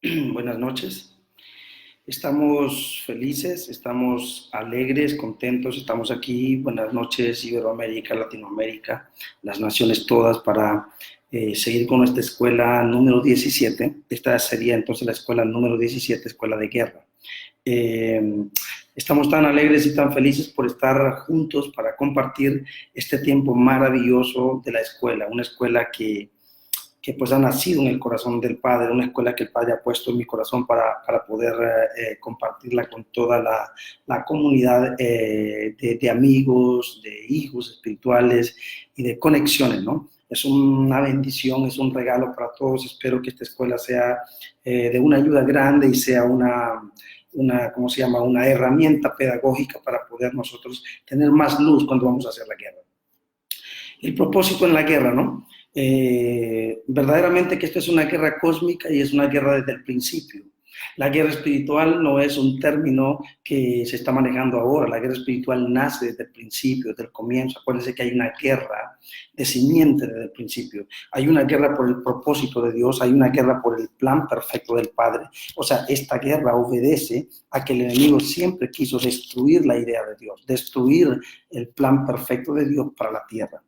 Buenas noches. Estamos felices, estamos alegres, contentos, estamos aquí. Buenas noches, Iberoamérica, Latinoamérica, las naciones todas para seguir con nuestra escuela número 17. Esta sería entonces la escuela número 17, Escuela de Guerra. Eh, Estamos tan alegres y tan felices por estar juntos para compartir este tiempo maravilloso de la escuela, una escuela que pues ha nacido en el corazón del Padre, una escuela que el Padre ha puesto en mi corazón para poder compartirla con toda la comunidad de amigos, de hijos espirituales y de conexiones, ¿no? Es una bendición, es un regalo para todos. Espero que esta escuela sea de una ayuda grande y sea ¿cómo se llama? Una herramienta pedagógica para poder nosotros tener más luz cuando vamos a hacer la guerra. El propósito en la guerra, ¿no? Verdaderamente que esto es una guerra cósmica y es una guerra desde el principio. La guerra espiritual no es un término que se está manejando ahora. La guerra espiritual nace desde el principio, desde el comienzo. Acuérdense que hay una guerra de simiente desde el principio. Hay una guerra por el propósito de Dios, hay una guerra por el plan perfecto del Padre. O sea, esta guerra obedece a que el enemigo siempre quiso destruir la idea de Dios, destruir el plan perfecto de Dios para la tierra.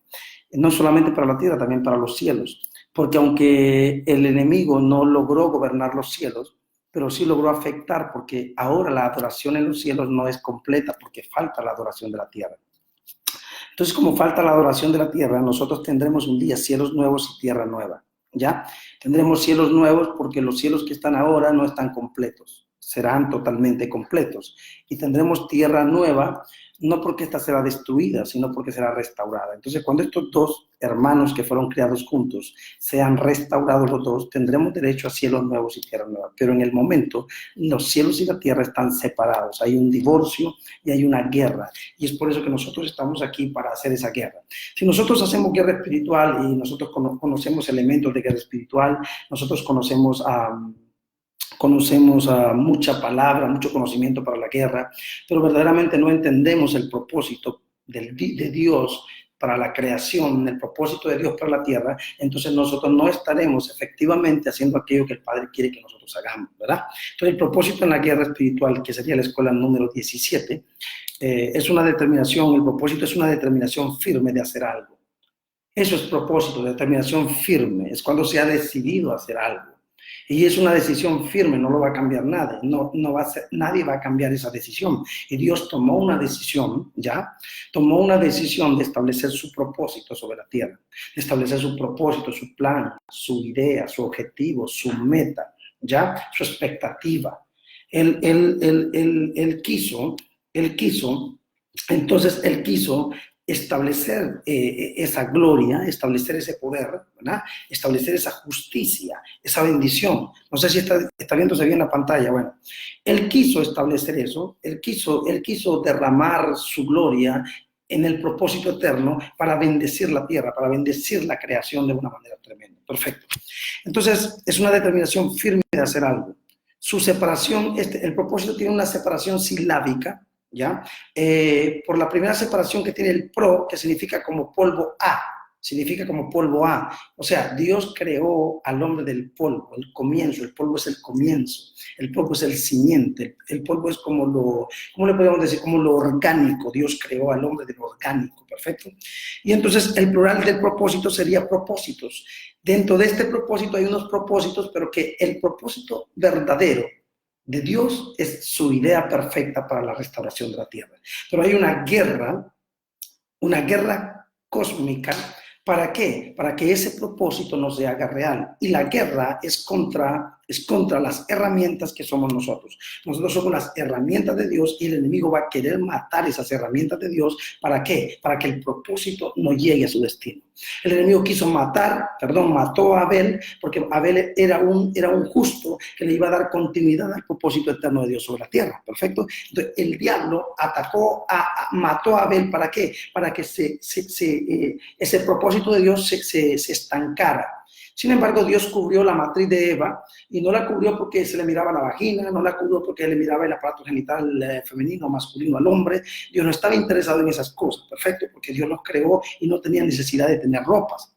No solamente para la tierra, también para los cielos. Porque aunque el enemigo no logró gobernar los cielos, pero sí logró afectar, porque ahora la adoración en los cielos no es completa, porque falta la adoración de la tierra. Entonces, como falta la adoración de la tierra, nosotros tendremos un día cielos nuevos y tierra nueva, ¿ya? Tendremos cielos nuevos porque los cielos que están ahora no están completos, serán totalmente completos. Y tendremos tierra nueva, no porque esta será destruida, sino porque será restaurada. Entonces, cuando estos dos hermanos que fueron criados juntos sean restaurados los dos, tendremos derecho a cielos nuevos y tierra nueva. Pero en el momento, los cielos y la tierra están separados. Hay un divorcio y hay una guerra. Y es por eso que nosotros estamos aquí para hacer esa guerra. Si nosotros hacemos guerra espiritual y nosotros conocemos elementos de guerra espiritual, nosotros conocemos mucha palabra, mucho conocimiento para la guerra, pero verdaderamente no entendemos el propósito de Dios para la creación, el propósito de Dios para la tierra, entonces nosotros no estaremos efectivamente haciendo aquello que el Padre quiere que nosotros hagamos, ¿verdad? Entonces el propósito en la guerra espiritual, que sería la escuela número 17, es una determinación, el propósito es una determinación firme de hacer algo. Eso es propósito, determinación firme, es cuando se ha decidido hacer algo. Y es una decisión firme, no lo va a cambiar nada, nadie va a cambiar esa decisión. Y Dios tomó una decisión, ¿ya? Tomó una decisión de establecer su propósito sobre la tierra, de establecer su propósito, su plan, su idea, su objetivo, su meta, ¿ya? Su expectativa. Él quiso, entonces él quiso establecer esa gloria, establecer ese poder, ¿verdad? Establecer esa justicia, esa bendición. No sé si está viéndose bien la pantalla. Bueno, él quiso establecer eso, él quiso derramar su gloria en el propósito eterno para bendecir la tierra, para bendecir la creación de una manera tremenda. Perfecto. Entonces, es una determinación firme de hacer algo. Su separación, el propósito tiene una separación silábica, ¿ya? Por la primera separación que tiene el pro, que significa como polvo A, o sea, Dios creó al hombre del polvo, el comienzo, el polvo es el comienzo, el polvo es el simiente, el polvo es como ¿cómo le podemos decir? Como lo orgánico, Dios creó al hombre de lo orgánico, perfecto. Y entonces el plural del propósito sería propósitos. Dentro de este propósito hay unos propósitos, pero que el propósito verdadero de Dios es su idea perfecta para la restauración de la tierra. Pero hay una guerra cósmica. ¿Para qué? Para que ese propósito no se haga real. Y la guerra es contra las herramientas que somos nosotros. Nosotros somos las herramientas de Dios y el enemigo va a querer matar esas herramientas de Dios. ¿Para qué? Para que el propósito no llegue a su destino. El enemigo mató a Abel, porque Abel era un justo que le iba a dar continuidad al propósito eterno de Dios sobre la tierra. Perfecto. Entonces, el diablo mató a Abel. ¿Para qué? Para que ese propósito de Dios se estancara. Sin embargo, Dios cubrió la matriz de Eva y no la cubrió porque se le miraba la vagina, no la cubrió porque le miraba el aparato genital femenino o masculino al hombre. Dios no estaba interesado en esas cosas, perfecto, porque Dios los creó y no tenía necesidad de tener ropas.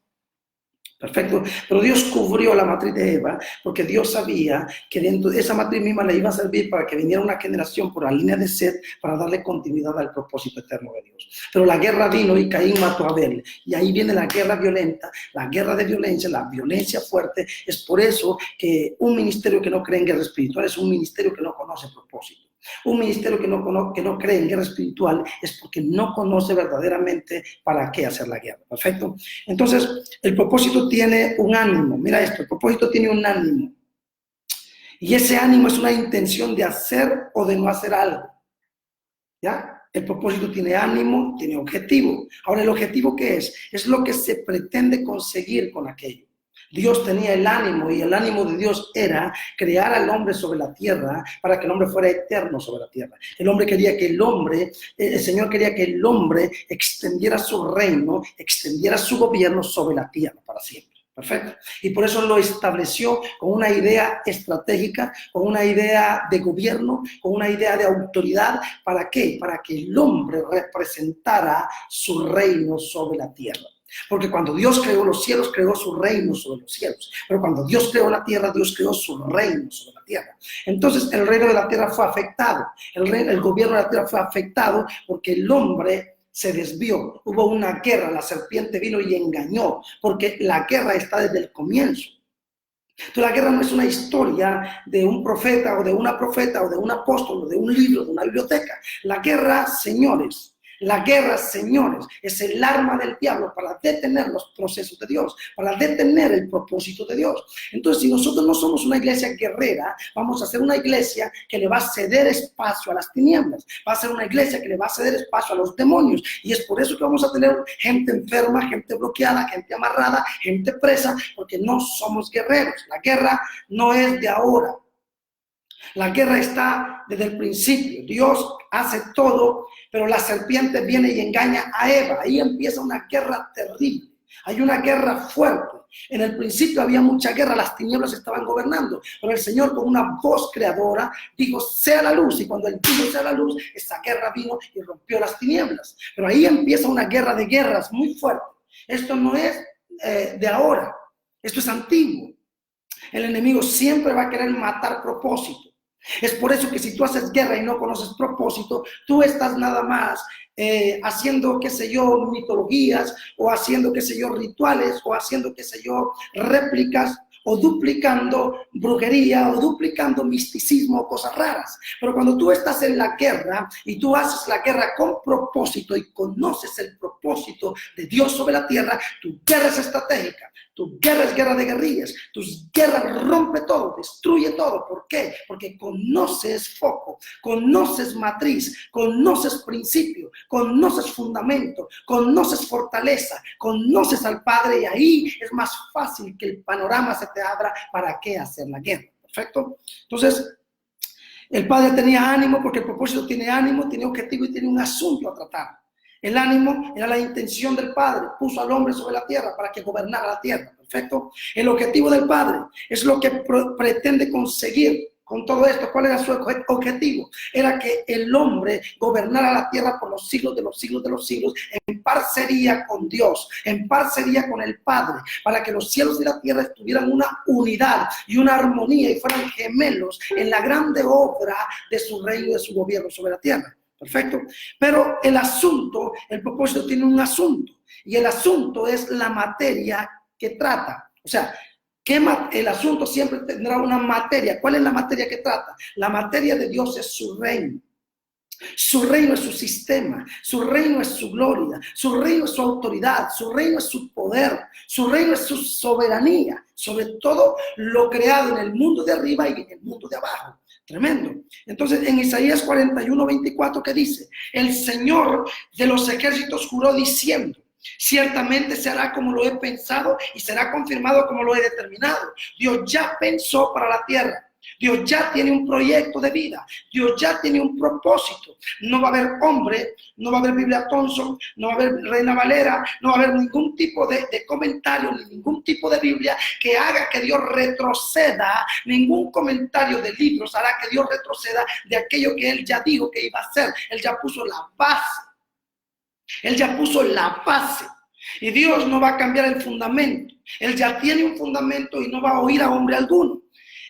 Perfecto. Pero Dios cubrió la matriz de Eva porque Dios sabía que dentro de esa matriz misma le iba a servir para que viniera una generación por la línea de Set para darle continuidad al propósito eterno de Dios. Pero la guerra vino y Caín mató a Abel. Y ahí viene la guerra violenta, la guerra de violencia, la violencia fuerte. Es por eso que un ministerio que no cree en guerra espiritual es un ministerio que no conoce propósito. Un ministerio que no cree en guerra espiritual es porque no conoce verdaderamente para qué hacer la guerra. ¿Perfecto? Entonces, el propósito tiene un ánimo. Mira esto, el propósito tiene un ánimo. Y ese ánimo es una intención de hacer o de no hacer algo. ¿Ya? El propósito tiene ánimo, tiene objetivo. Ahora, ¿el objetivo qué es? Es lo que se pretende conseguir con aquello. Dios tenía el ánimo y el ánimo de Dios era crear al hombre sobre la tierra para que el hombre fuera eterno sobre la tierra. El hombre quería que el Señor quería que el hombre extendiera su reino, extendiera su gobierno sobre la tierra para siempre. Perfecto. Y por eso lo estableció con una idea estratégica, con una idea de gobierno, con una idea de autoridad. ¿Para qué? Para que el hombre representara su reino sobre la tierra. Porque cuando Dios creó los cielos, creó su reino sobre los cielos. Pero cuando Dios creó la tierra, Dios creó su reino sobre la tierra. Entonces el reino de la tierra fue afectado. El gobierno de la tierra fue afectado porque el hombre se desvió. Hubo una guerra, la serpiente vino y engañó. Porque la guerra está desde el comienzo. Entonces la guerra no es una historia de un profeta o de una profeta o de un apóstol o de un libro, de una biblioteca. La guerra, señores, es el arma del diablo para detener los procesos de Dios, para detener el propósito de Dios. Entonces, si nosotros no somos una iglesia guerrera, vamos a ser una iglesia que le va a ceder espacio a las tinieblas, va a ser una iglesia que le va a ceder espacio a los demonios, y es por eso que vamos a tener gente enferma, gente bloqueada, gente amarrada, gente presa, porque no somos guerreros. La guerra no es de ahora. La guerra está desde el principio. Dios hace todo, pero la serpiente viene y engaña a Eva. Ahí empieza una guerra terrible. Hay una guerra fuerte. En el principio había mucha guerra, las tinieblas estaban gobernando, pero el Señor con una voz creadora dijo, sea la luz, y cuando Él dijo, sea la luz, esa guerra vino y rompió las tinieblas. Pero ahí empieza una guerra de guerras muy fuerte. Esto no es de ahora, esto es antiguo. El enemigo siempre va a querer matar propósito. Es por eso que si tú haces guerra y no conoces propósito, tú estás nada más haciendo, qué sé yo, mitologías, o haciendo, qué sé yo, rituales, o haciendo, qué sé yo, réplicas, o duplicando brujería, o duplicando misticismo, o cosas raras. Pero cuando tú estás en la guerra, y tú haces la guerra con propósito, y conoces el propósito de Dios sobre la tierra, tu guerra es estratégica. Tu guerra es guerra de guerrillas. Tus guerras rompe todo, destruye todo. ¿Por qué? Porque conoces foco, conoces matriz, conoces principio, conoces fundamento, conoces fortaleza, conoces al Padre, y ahí es más fácil que el panorama se te abra para qué hacer la guerra. ¿Perfecto? Entonces, el Padre tenía ánimo porque el propósito tiene ánimo, tiene objetivo y tiene un asunto a tratar. El ánimo era la intención del Padre, puso al hombre sobre la tierra para que gobernara la tierra, ¿perfecto? El objetivo del Padre es lo que pretende conseguir con todo esto. ¿Cuál era su objetivo? Era que el hombre gobernara la tierra por los siglos de los siglos de los siglos, en parcería con Dios, en parcería con el Padre, para que los cielos y la tierra tuvieran una unidad y una armonía y fueran gemelos en la grande obra de su reino y de su gobierno sobre la tierra. Perfecto. Pero el propósito tiene un asunto, y el asunto es la materia que trata. O sea, el asunto siempre tendrá una materia. ¿Cuál es la materia que trata? La materia de Dios es su reino. Su reino es su sistema, su reino es su gloria, su reino es su autoridad, su reino es su poder, su reino es su soberanía sobre todo lo creado en el mundo de arriba y en el mundo de abajo. Tremendo. Entonces, en Isaías 41:24, ¿qué dice? El Señor de los ejércitos juró diciendo, ciertamente se hará como lo he pensado y será confirmado como lo he determinado. Dios ya pensó para la tierra. Dios ya tiene un proyecto de vida. Dios ya tiene un propósito. No va a haber hombre, no va a haber Biblia Thompson, no va a haber Reina Valera, no va a haber ningún tipo de comentario, ni ningún tipo de Biblia que haga que Dios retroceda. Ningún comentario de libros hará que Dios retroceda de aquello que Él ya dijo que iba a hacer. Él ya puso la base. Él ya puso la base. Y Dios no va a cambiar el fundamento. Él ya tiene un fundamento y no va a oír a hombre alguno.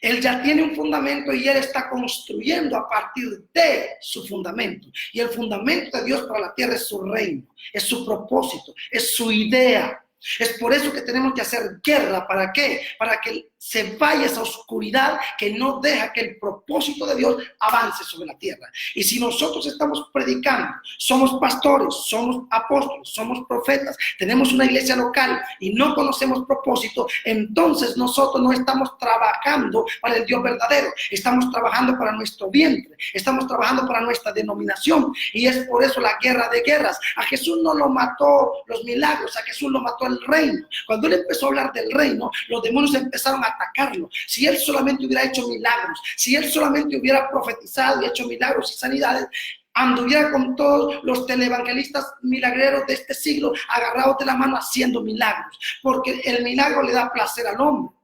Él ya tiene un fundamento y Él está construyendo a partir de su fundamento. Y el fundamento de Dios para la tierra es su reino, es su propósito, es su idea. Es por eso que tenemos que hacer guerra. ¿Para qué? Para que se vaya esa oscuridad que no deja que el propósito de Dios avance sobre la tierra. Y si nosotros estamos predicando, somos pastores, somos apóstoles, somos profetas, tenemos una iglesia local y no conocemos propósito, entonces nosotros no estamos trabajando para el Dios verdadero, estamos trabajando para nuestro vientre, estamos trabajando para nuestra denominación. Y es por eso la guerra de guerras. A Jesús no lo mató los milagros, a Jesús lo mató el reino. Cuando Él empezó a hablar del reino, los demonios empezaron a atacarlo. Si Él solamente hubiera hecho milagros, si Él solamente hubiera profetizado y hecho milagros y sanidades, anduviera con todos los televangelistas milagreros de este siglo agarrados de la mano haciendo milagros, porque el milagro le da placer al hombre.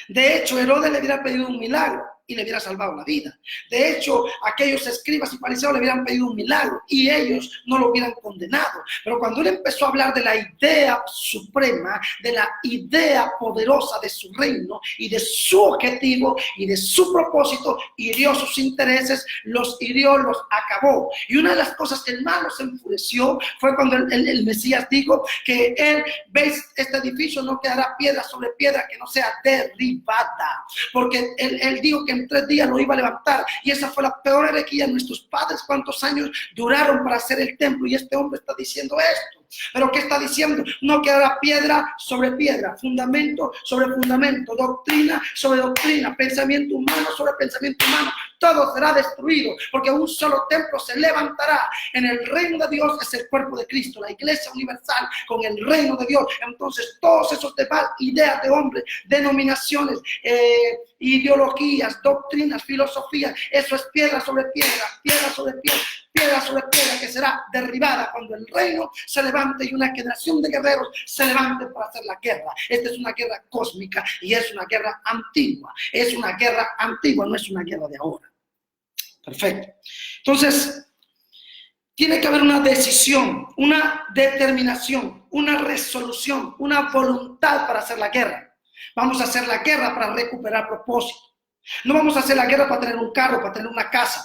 De hecho, Herodes le hubiera pedido un milagro y le hubiera salvado la vida. De hecho, aquellos escribas y fariseos le hubieran pedido un milagro y ellos no lo hubieran condenado. Pero cuando Él empezó a hablar de la idea suprema, de la idea poderosa de su reino y de su objetivo y de su propósito, hirió sus intereses, los hirió, los acabó. Y una de las cosas que el malo se enfureció fue cuando el Mesías dijo que Él, veis, este edificio no quedará piedra sobre piedra que no sea derribada, porque él dijo que en 3 días lo iba a levantar, y esa fue la peor herejía. Nuestros padres cuántos años duraron para hacer el templo, y este hombre está diciendo esto. Pero ¿qué está diciendo? No quedará piedra sobre piedra, fundamento sobre fundamento, doctrina sobre doctrina, pensamiento humano sobre pensamiento humano. Todo será destruido, porque un solo templo se levantará. En el reino de Dios es el cuerpo de Cristo, la iglesia universal con el reino de Dios. Entonces todos esos demás ideas de hombres, denominaciones, ideologías, doctrinas, filosofías, eso es piedra sobre piedra, piedra sobre piedra, piedra sobre piedra, que será derribada cuando el reino se levante y una generación de guerreros se levante para hacer la guerra. Esta es una guerra cósmica y es una guerra antigua. Es una guerra antigua, no es una guerra de ahora. Perfecto. Entonces, tiene que haber una decisión, una determinación, una resolución, una voluntad para hacer la guerra. Vamos a hacer la guerra para recuperar propósito. No vamos a hacer la guerra para tener un carro, para tener una casa.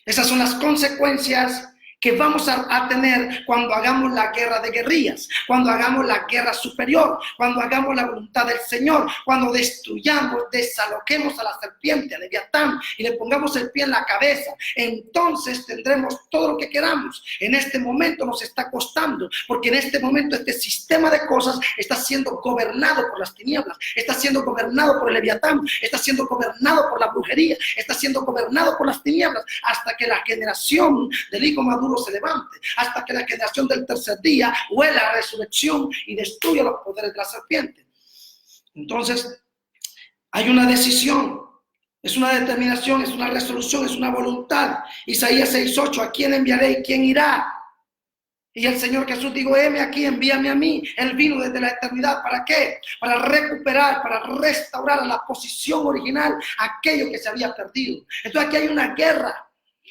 Esas son las consecuencias que vamos a tener cuando hagamos la guerra de guerrillas, cuando hagamos la guerra superior, cuando hagamos la voluntad del Señor, cuando destruyamos, desaloquemos a la serpiente, a Leviatán, y le pongamos el pie en la cabeza. Entonces tendremos todo lo que queramos. En este momento nos está costando, porque en este momento este sistema de cosas está siendo gobernado por las tinieblas, está siendo gobernado por el Leviatán, está siendo gobernado por la brujería, está siendo gobernado por las tinieblas, hasta que la generación del Hijo Maduro se levante, hasta que la generación del tercer día huela la resurrección y destruya los poderes de la serpiente. Entonces, hay una decisión, es una determinación, es una resolución, es una voluntad. Isaías 6:8, ¿a quién enviaré y quién irá? Y el Señor Jesús dijo, heme aquí, envíame a mí. Él vino desde la eternidad, ¿para qué? Para recuperar, para restaurar a la posición original aquello que se había perdido. Entonces aquí hay una guerra.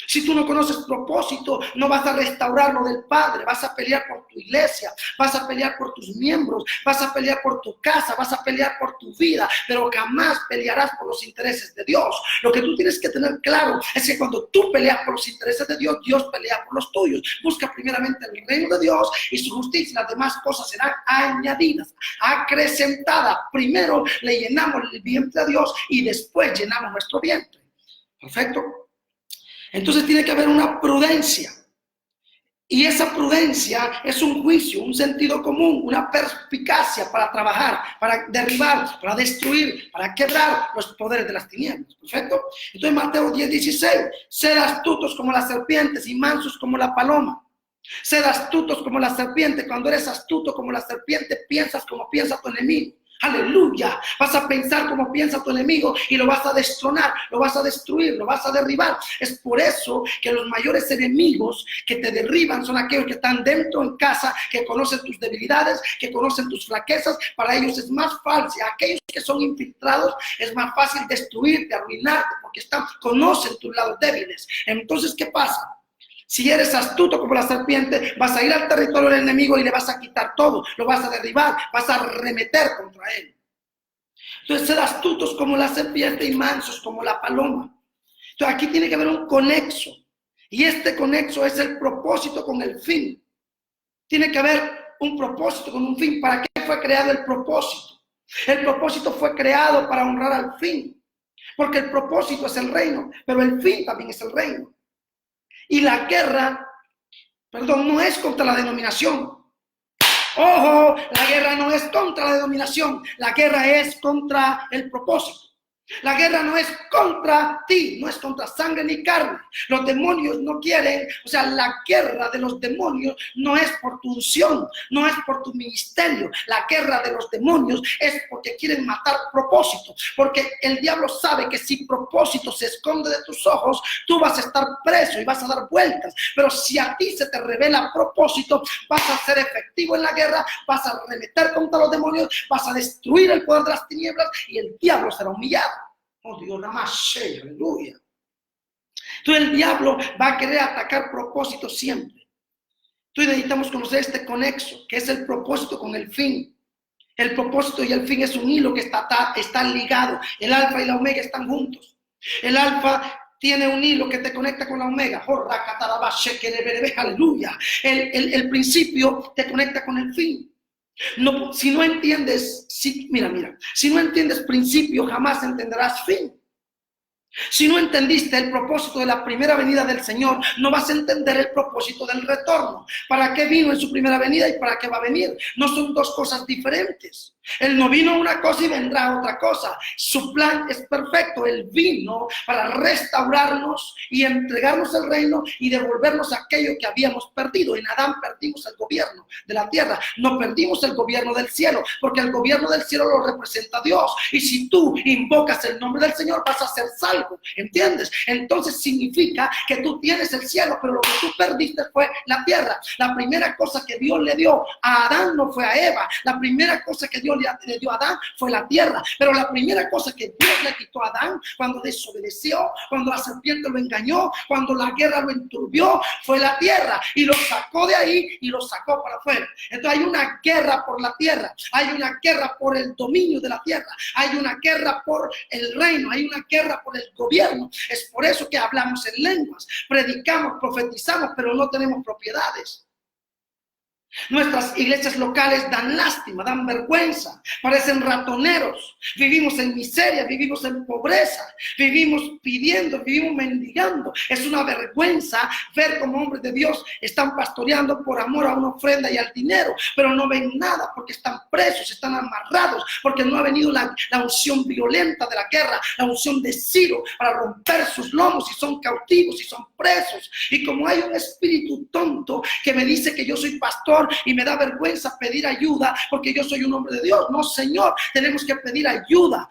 Si tú no conoces propósito, no vas a restaurar lo del Padre. Vas a pelear por tu iglesia, vas a pelear por tus miembros, vas a pelear por tu casa, vas a pelear por tu vida, pero jamás pelearás por los intereses de Dios. Lo que tú tienes que tener claro es que cuando tú peleas por los intereses de Dios, Dios pelea por los tuyos. Busca primeramente el reino de Dios y su justicia, y las demás cosas serán añadidas, acrecentadas. Primero le llenamos el vientre a Dios y después llenamos nuestro vientre. Perfecto. Entonces tiene que haber una prudencia. Y esa prudencia es un juicio, un sentido común, una perspicacia para trabajar, para derribar, para destruir, para quebrar los poderes de las tinieblas. ¿Perfecto? Entonces Mateo 10:16, sed astutos como las serpientes y mansos como la paloma. Sed astutos como la serpiente. Cuando eres astuto como la serpiente, piensas como piensa tu enemigo. Aleluya, vas a pensar como piensa tu enemigo y lo vas a destronar, lo vas a destruir, lo vas a derribar. Es por eso que los mayores enemigos que te derriban son aquellos que están dentro en casa, que conocen tus debilidades, que conocen tus flaquezas. Para ellos es más fácil, aquellos que son infiltrados es más fácil destruirte, arruinarte, porque conocen tus lados débiles. Entonces, ¿qué pasa? Si eres astuto como la serpiente, vas a ir al territorio del enemigo y le vas a quitar todo, lo vas a derribar, vas a arremeter contra él. Entonces, ser astutos como la serpiente y mansos como la paloma. Entonces, aquí tiene que haber un conexo. Y este conexo es el propósito con el fin. Tiene que haber un propósito con un fin. ¿Para qué fue creado el propósito? El propósito fue creado para honrar al fin. Porque el propósito es el reino, pero el fin también es el reino. Y la guerra, no es contra la denominación. Ojo, la guerra no es contra la denominación, la guerra es contra el propósito. La guerra no es contra ti, no es contra sangre ni carne. Los demonios no quieren, la guerra de los demonios no es por tu unción, no es por tu ministerio. La guerra de los demonios es porque quieren matar propósito. Porque el diablo sabe que si propósito se esconde de tus ojos, tú vas a estar preso y vas a dar vueltas. Pero si a ti se te revela propósito, vas a ser efectivo en la guerra, vas a arremeter contra los demonios, vas a destruir el poder de las tinieblas y el diablo será humillado. Oh Dios, nada más, aleluya. Entonces el diablo va a querer atacar propósito siempre. Entonces necesitamos conocer este conexo, que es el propósito con el fin. El propósito y el fin es un hilo que están ligados. El alfa y la omega están juntos. El alfa tiene un hilo que te conecta con la omega. Aleluya. El principio te conecta con el fin. No, si no entiendes, si no entiendes principio, jamás entenderás fin. Si no entendiste el propósito de la primera venida del Señor, no vas a entender el propósito del retorno. ¿Para qué vino en su primera venida y para qué va a venir? No son dos cosas diferentes. Él no vino a una cosa y vendrá a otra cosa. Su plan es perfecto. Él vino para restaurarnos y entregarnos el reino y devolvernos aquello que habíamos perdido. En Adán perdimos el gobierno de la tierra. No perdimos el gobierno del cielo, porque el gobierno del cielo lo representa Dios. Y si tú invocas el nombre del Señor, vas a ser salvo. ¿Entiendes? Entonces significa que tú tienes el cielo, pero lo que tú perdiste fue la tierra. La primera cosa que Dios le dio a Adán no fue a Eva. La primera cosa que Dios le dio a Adán fue la tierra. Pero la primera cosa que Dios le quitó a Adán cuando desobedeció, cuando la serpiente lo engañó, cuando la guerra lo enturbió, fue la tierra. Y lo sacó de ahí y lo sacó para afuera. Entonces hay una guerra por la tierra. Hay una guerra por el dominio de la tierra. Hay una guerra por el reino. Hay una guerra por el gobierno. Es por eso que hablamos en lenguas, predicamos, profetizamos, pero no tenemos propiedades. Nuestras iglesias locales dan lástima, dan vergüenza, parecen ratoneros. Vivimos en miseria, vivimos en pobreza, vivimos pidiendo, vivimos mendigando. Es una vergüenza ver cómo hombres de Dios están pastoreando por amor a una ofrenda y al dinero, pero no ven nada porque están presos, están amarrados, porque no ha venido la unción violenta de la guerra, la unción de Ciro para romper sus lomos y son cautivos y son presos. Y como hay un espíritu tonto que me dice que yo soy pastor y me da vergüenza pedir ayuda porque yo soy un hombre de Dios. No, Señor, tenemos que pedir ayuda.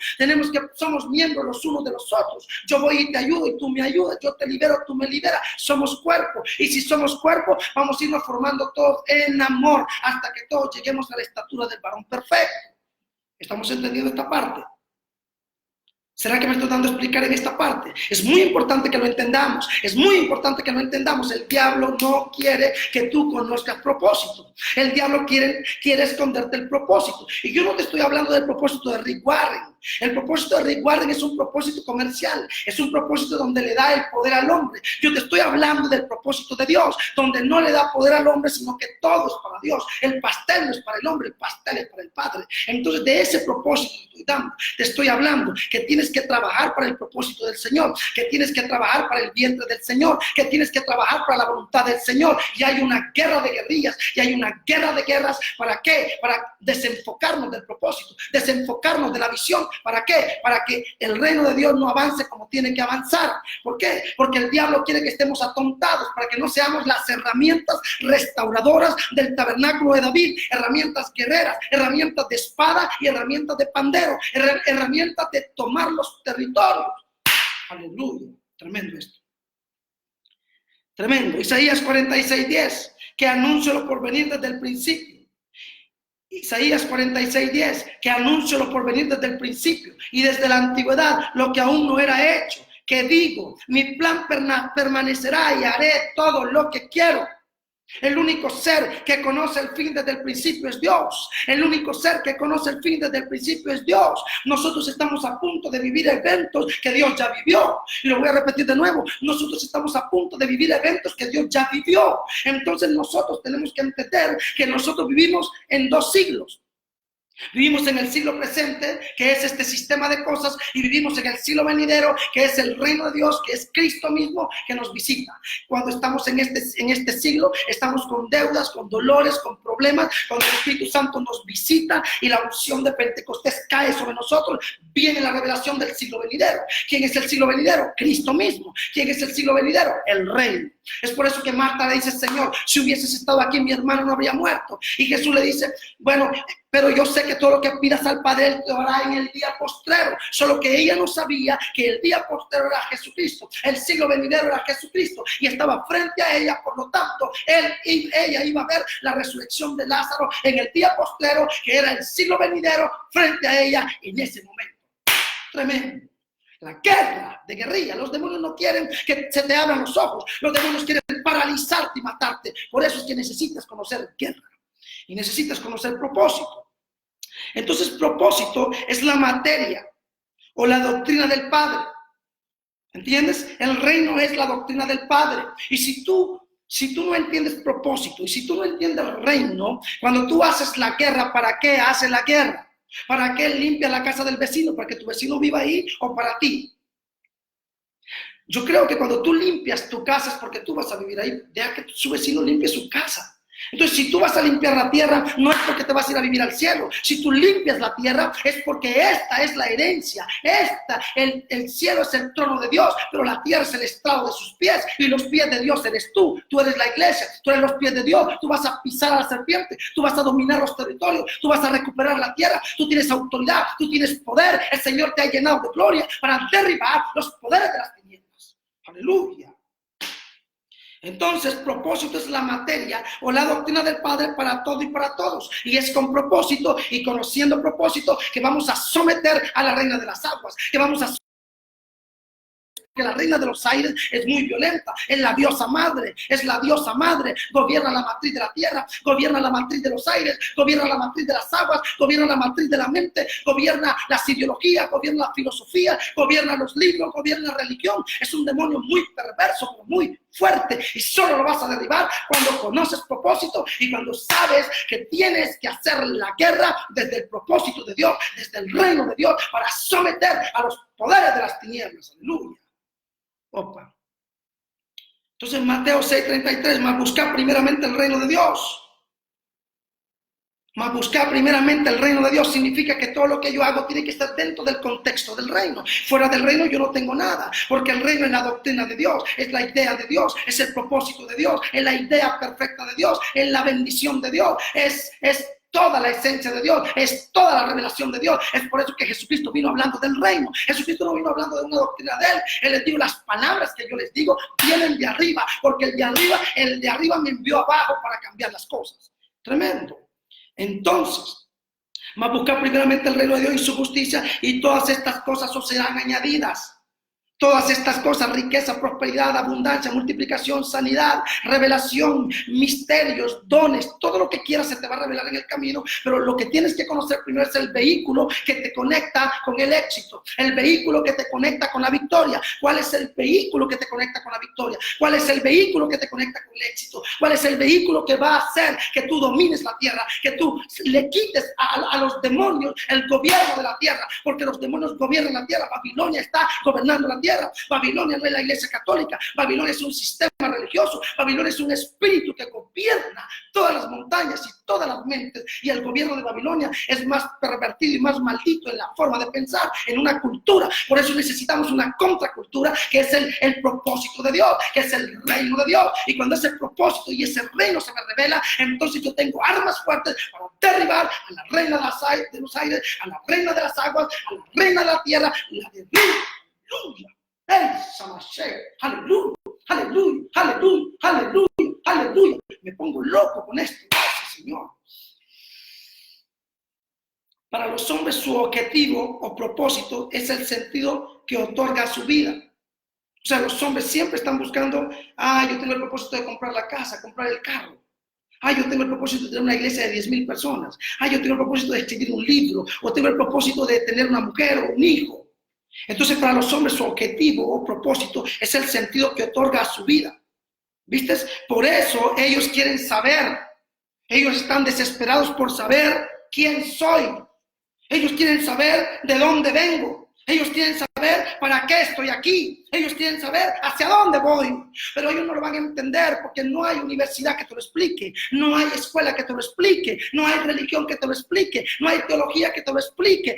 Somos miembros los unos de los otros. Yo voy y te ayudo y tú me ayudas. Yo te libero, tú me liberas. Somos cuerpo. Y si somos cuerpo, vamos a irnos formando todos en amor hasta que todos lleguemos a la estatura del varón perfecto. ¿Estamos entendiendo esta parte? ¿Será que me estoy dando a explicar en esta parte? Es muy importante que lo entendamos. Es muy importante que lo entendamos. El diablo no quiere que tú conozcas propósito. El diablo quiere esconderte el propósito. Y yo no te estoy hablando del propósito de Rick Warren. El propósito de Rick Warren es un propósito comercial. Es un propósito donde le da el poder al hombre. Yo te estoy hablando del propósito de Dios, donde no le da poder al hombre, sino que todo es para Dios. El pastel no es para el hombre, el pastel es para el Padre. Entonces, de ese propósito te estoy hablando, que tienes que trabajar para el propósito del Señor, que tienes que trabajar para el vientre del Señor, que tienes que trabajar para la voluntad del Señor. Y hay una guerra de guerrillas, y hay una guerra de guerras. ¿Para qué? Para desenfocarnos del propósito, desenfocarnos de la visión. ¿Para qué? Para que el reino de Dios no avance como tiene que avanzar. ¿Por qué? Porque el diablo quiere que estemos atontados, para que no seamos las herramientas restauradoras del tabernáculo de David, herramientas guerreras, herramientas de espada y herramientas de pandero, herramientas de tomar los territorios. Aleluya, tremendo esto. Tremendo. Isaías 46:10, que anuncio lo por venir desde el principio. Isaías 46:10, que anuncio lo por venir desde el principio y desde la antigüedad, lo que aún no era hecho, que digo, mi plan permanecerá y haré todo lo que quiero. El único ser que conoce el fin desde el principio es Dios. El único ser que conoce el fin desde el principio es Dios. Nosotros estamos a punto de vivir eventos que Dios ya vivió. Y lo voy a repetir de nuevo. Nosotros estamos a punto de vivir eventos que Dios ya vivió. Entonces nosotros tenemos que entender que nosotros vivimos en 2 siglos. Vivimos en el siglo presente, que es este sistema de cosas, y vivimos en el siglo venidero, que es el reino de Dios, que es Cristo mismo que nos visita. Cuando estamos en este siglo, estamos con deudas, con dolores, con problemas, cuando el Espíritu Santo nos visita y la unción de Pentecostés cae sobre nosotros, viene la revelación del siglo venidero. ¿Quién es el siglo venidero? Cristo mismo. ¿Quién es el siglo venidero? El reino. Es por eso que Marta le dice, Señor, si hubieses estado aquí, mi hermano no habría muerto. Y Jesús le dice, bueno, pero yo sé que todo lo que pidas al Padre, Él te hará en el día postrero. Solo que ella no sabía que el día postrero era Jesucristo. El siglo venidero era Jesucristo. Y estaba frente a ella, por lo tanto, ella iba a ver la resurrección de Lázaro en el día postrero, que era el siglo venidero, frente a ella en ese momento. Tremendo. La guerra de guerrilla. Los demonios no quieren que se te abran los ojos. Los demonios quieren paralizarte y matarte. Por eso es que necesitas conocer guerra. Y necesitas conocer propósito. Entonces, propósito es la materia o la doctrina del Padre. ¿Entiendes? El reino es la doctrina del Padre. Y si tú no entiendes propósito y si tú no entiendes el reino, cuando tú haces la guerra, ¿para qué haces la guerra? ¿Para qué limpias la casa del vecino? ¿Para que tu vecino viva ahí o para ti? Yo creo que cuando tú limpias tu casa es porque tú vas a vivir ahí. Deja que su vecino limpie su casa. Entonces, si tú vas a limpiar la tierra, no es porque te vas a ir a vivir al cielo. Si tú limpias la tierra, es porque esta es la herencia. El cielo es el trono de Dios, pero la tierra es el estrado de sus pies. Y los pies de Dios eres tú. Tú eres la iglesia, tú eres los pies de Dios. Tú vas a pisar a la serpiente, tú vas a dominar los territorios, tú vas a recuperar la tierra. Tú tienes autoridad, tú tienes poder. El Señor te ha llenado de gloria para derribar los poderes de las tinieblas. Aleluya. Entonces, propósito es la materia o la doctrina del Padre para todo y para todos. Y es con propósito y conociendo propósito que vamos a someter a la reina de las aguas, que vamos a que la reina de los aires es muy violenta, es la diosa madre, gobierna la matriz de la tierra, gobierna la matriz de los aires, gobierna la matriz de las aguas, gobierna la matriz de la mente, gobierna las ideologías, gobierna la filosofía, gobierna los libros, gobierna la religión. Es un demonio muy perverso, pero muy fuerte, y solo lo vas a derribar cuando conoces propósito y cuando sabes que tienes que hacer la guerra desde el propósito de Dios, desde el reino de Dios, para someter a los poderes de las tinieblas. Aleluya. Opa. Entonces Mateo 6:33, más buscar primeramente el reino de Dios. Más buscar primeramente el reino de Dios significa que todo lo que yo hago tiene que estar dentro del contexto del reino. Fuera del reino yo no tengo nada, porque el reino es la doctrina de Dios, es la idea de Dios, es el propósito de Dios, es la idea perfecta de Dios, es la bendición de Dios, es toda la esencia de Dios, es toda la revelación de Dios. Es por eso que Jesucristo vino hablando del reino. Jesucristo no vino hablando de una doctrina de Él. Él les dijo, las palabras que yo les digo vienen de arriba, porque el de arriba me envió abajo para cambiar las cosas. Tremendo. Entonces, más buscar primeramente el reino de Dios y su justicia, y todas estas cosas os serán añadidas. Todas estas cosas, riqueza, prosperidad, abundancia, multiplicación, sanidad, revelación, misterios, dones, todo lo que quieras se te va a revelar en el camino, pero lo que tienes que conocer primero es el vehículo que te conecta con el éxito, el vehículo que te conecta con la victoria. ¿Cuál es el vehículo que te conecta con la victoria? ¿Cuál es el vehículo que te conecta con el éxito? ¿Cuál es el vehículo que va a hacer que tú domines la tierra, que tú le quites a los demonios el gobierno de la tierra? Porque los demonios gobiernan la tierra. Babilonia está gobernando la tierra. Babilonia no es la iglesia católica. Babilonia es un sistema religioso. Babilonia es un espíritu que gobierna todas las montañas y todas las mentes. Y el gobierno de Babilonia es más pervertido y más maldito en la forma de pensar, en una cultura. Por eso necesitamos una contracultura, que es el propósito de Dios, que es el reino de Dios. Y cuando ese propósito y ese reino se me revela, entonces yo tengo armas fuertes para derribar a la reina de los aires, a la reina de las aguas, a la reina de la tierra, la de aleluya. Aleluya, aleluya, aleluya, aleluya, aleluya. Me pongo loco con esto. Gracias, Señor. Para los hombres su objetivo o propósito es el sentido que otorga a su vida. O sea, los hombres siempre están buscando, yo tengo el propósito de comprar la casa, comprar el carro. Yo tengo el propósito de tener una iglesia de 10,000 personas. Yo tengo el propósito de escribir un libro. O tengo el propósito de tener una mujer o un hijo. Entonces, para los hombres, su objetivo o propósito es el sentido que otorga a su vida. ¿Viste? Por eso ellos quieren saber. Ellos están desesperados por saber quién soy. Ellos quieren saber de dónde vengo. Ellos quieren saber para qué estoy aquí. Ellos quieren saber hacia dónde voy. Pero ellos no lo van a entender porque no hay universidad que te lo explique. No hay escuela que te lo explique. No hay religión que te lo explique. No hay teología que te lo explique.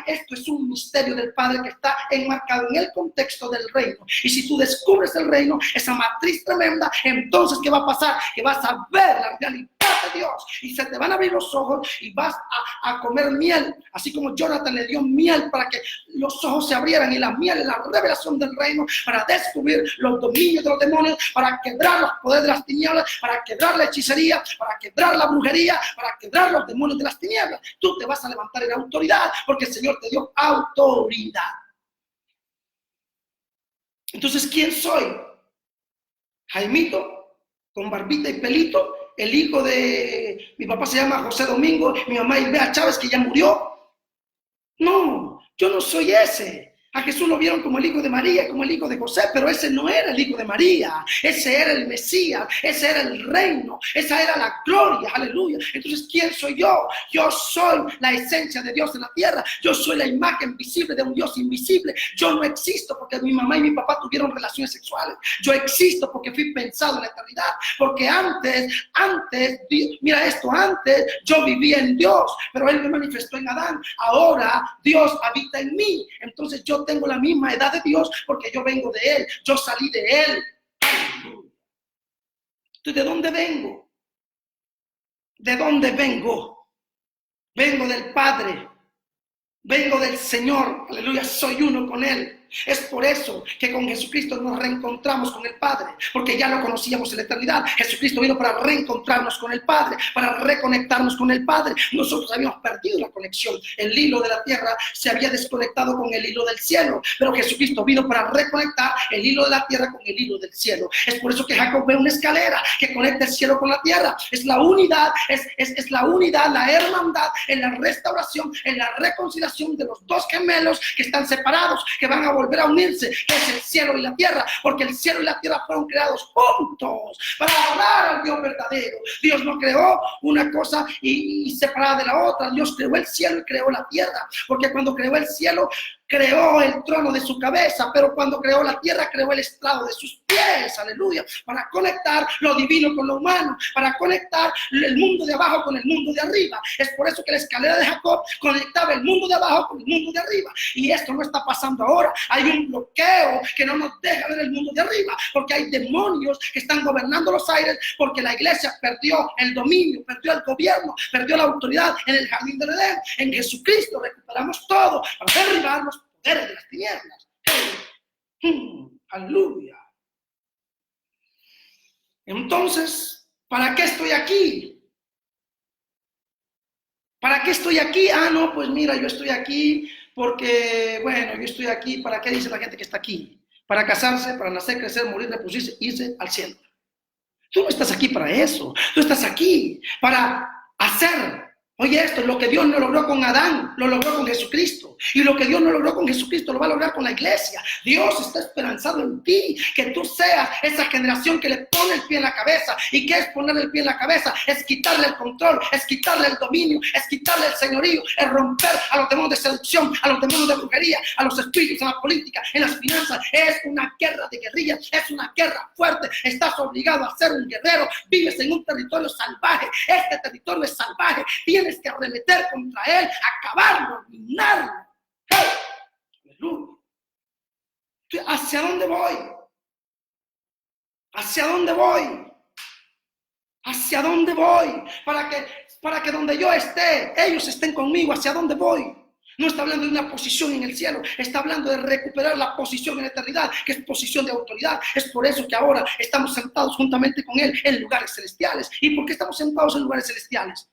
Esto es un misterio del Padre que está enmarcado en el contexto del reino. Y si tú descubres el reino, esa matriz tremenda, entonces ¿qué va a pasar? Que vas a ver la realidad de Dios y se te van a abrir los ojos y vas a comer miel, así como Jonathan le dio miel para que los ojos se abrieran, y la miel es la revelación del reino para descubrir los dominios de los demonios, para quebrar los poderes de las tinieblas, para quebrar la hechicería, para quebrar la brujería, para quebrar los demonios de las tinieblas. Tú te vas a levantar en autoridad porque el Señor te dio autoridad. Entonces, ¿quién soy? Jaimito, con barbita y pelito, el hijo de mi papá se llama José Domingo, mi mamá Ilbea Chávez, que ya murió. No, yo no soy ese. A Jesús lo vieron como el hijo de María, como el hijo de José, pero ese no era el hijo de María, ese era el Mesías, ese era el reino, esa era la gloria, aleluya. Entonces, ¿quién soy yo? Yo soy la esencia de Dios en la tierra, yo soy la imagen visible de un Dios invisible. Yo no existo porque mi mamá y mi papá tuvieron relaciones sexuales, yo existo porque fui pensado en la eternidad, porque antes, mira esto, antes yo vivía en Dios, pero Él me manifestó en Adán, ahora Dios habita en mí, entonces yo tengo la misma edad de Dios porque yo vengo de Él, yo salí de Él. Entonces, ¿de dónde vengo? ¿De dónde vengo? Vengo del Padre, vengo del Señor, aleluya, soy uno con Él. Es por eso que con Jesucristo nos reencontramos con el Padre, porque ya lo conocíamos en la eternidad. Jesucristo vino para reencontrarnos con el Padre, para reconectarnos con el Padre. Nosotros habíamos perdido la conexión. El hilo de la tierra se había desconectado con el hilo del cielo, pero Jesucristo vino para reconectar el hilo de la tierra con el hilo del cielo. Es por eso que Jacob ve una escalera que conecta el cielo con la tierra. Es la unidad, es la unidad, la hermandad, en la restauración, en la reconciliación de los dos gemelos que están separados, que van a volver a unirse, que es el cielo y la tierra, porque el cielo y la tierra fueron creados juntos para adorar al Dios verdadero. Dios no creó una cosa y separada de la otra. Dios creó el cielo y creó la tierra, porque cuando creó el cielo creó el trono de su cabeza, pero cuando creó la tierra creó el estrado de sus pies, aleluya, para conectar lo divino con lo humano, para conectar el mundo de abajo con el mundo de arriba. Es por eso que la escalera de Jacob conectaba el mundo de abajo con el mundo de arriba, y esto no está pasando ahora. Hay un bloqueo que no nos deja ver el mundo de arriba, porque hay demonios que están gobernando los aires, porque la iglesia perdió el dominio, perdió el gobierno, perdió la autoridad en el jardín del Edén. En Jesucristo recuperamos todo para derribar los poderes de las tinieblas. Aleluya. Entonces, ¿para qué estoy aquí? ¿Para qué estoy aquí? No, pues mira, yo estoy aquí porque, bueno, yo estoy aquí. ¿Para qué dice la gente que está aquí? Para casarse, para nacer, crecer, morir, reproducirse, irse al cielo. Tú no estás aquí para eso. Tú estás aquí para hacer. Oye esto, lo que Dios no logró con Adán, lo logró con Jesucristo. Y lo que Dios no logró con Jesucristo, lo va a lograr con la iglesia. Dios está esperanzado en ti, que tú seas esa generación que le pone el pie en la cabeza. ¿Y qué es poner el pie en la cabeza? Es quitarle el control, es quitarle el dominio, es quitarle el señorío, es romper a los demonios de seducción, a los demonios de brujería, a los espíritus, en la política, en las finanzas. Es una guerra de guerrilla, es una guerra fuerte. Estás obligado a ser un guerrero. Vives en un territorio salvaje. Este territorio es salvaje. Tienes que arremeter contra él, acabarlo, dominarlo. ¡Aleluya! ¿Hacia dónde voy? ¿Hacia dónde voy? ¿Hacia dónde voy? Para que donde yo esté, ellos estén conmigo. ¿Hacia dónde voy? No está hablando de una posición en el cielo, está hablando de recuperar la posición en la eternidad, que es posición de autoridad. Es por eso que ahora estamos sentados juntamente con Él en lugares celestiales. ¿Y por qué estamos sentados en lugares celestiales?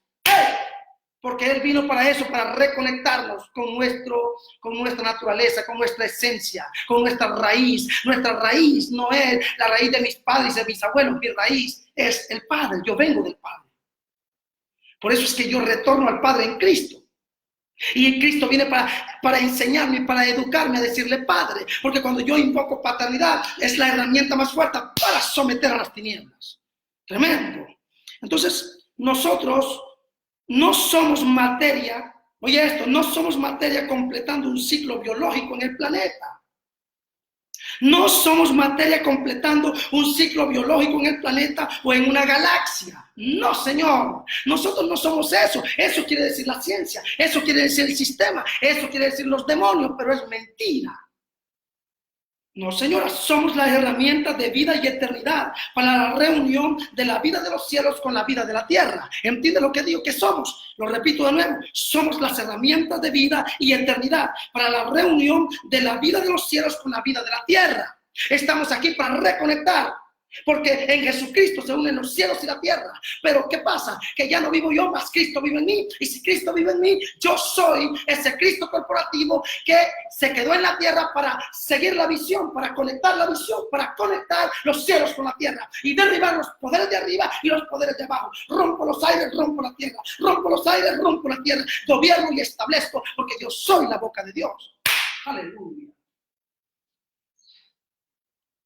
Porque Él vino para eso, para reconectarnos con nuestra naturaleza, con nuestra esencia, con nuestra raíz. Nuestra raíz no es la raíz de mis padres y de mis abuelos, mi raíz es el Padre, yo vengo del Padre. Por eso es que yo retorno al Padre en Cristo. Y Cristo viene para enseñarme, para educarme a decirle Padre. Porque cuando yo invoco paternidad, es la herramienta más fuerte para someter a las tinieblas. Tremendo. Entonces, nosotros no somos materia, oye esto, no somos materia completando un ciclo biológico en el planeta. No somos materia completando un ciclo biológico en el planeta o en una galaxia. No, señor. Nosotros no somos eso. Eso quiere decir la ciencia. Eso quiere decir el sistema. Eso quiere decir los demonios, pero es mentira. No, señora, somos las herramientas de vida y eternidad para la reunión de la vida de los cielos con la vida de la tierra. ¿Entiende lo que digo que somos? Lo repito de nuevo, somos las herramientas de vida y eternidad para la reunión de la vida de los cielos con la vida de la tierra. Estamos aquí para reconectar. Porque en Jesucristo se unen los cielos y la tierra. Pero ¿qué pasa? Que ya no vivo yo, más Cristo vive en mí. Y si Cristo vive en mí, yo soy ese Cristo corporativo que se quedó en la tierra para seguir la visión, para conectar la visión, para conectar los cielos con la tierra y derribar los poderes de arriba y los poderes de abajo. Rompo los aires, rompo la tierra. Rompo los aires, rompo la tierra. Gobierno y establezco porque yo soy la boca de Dios. Aleluya.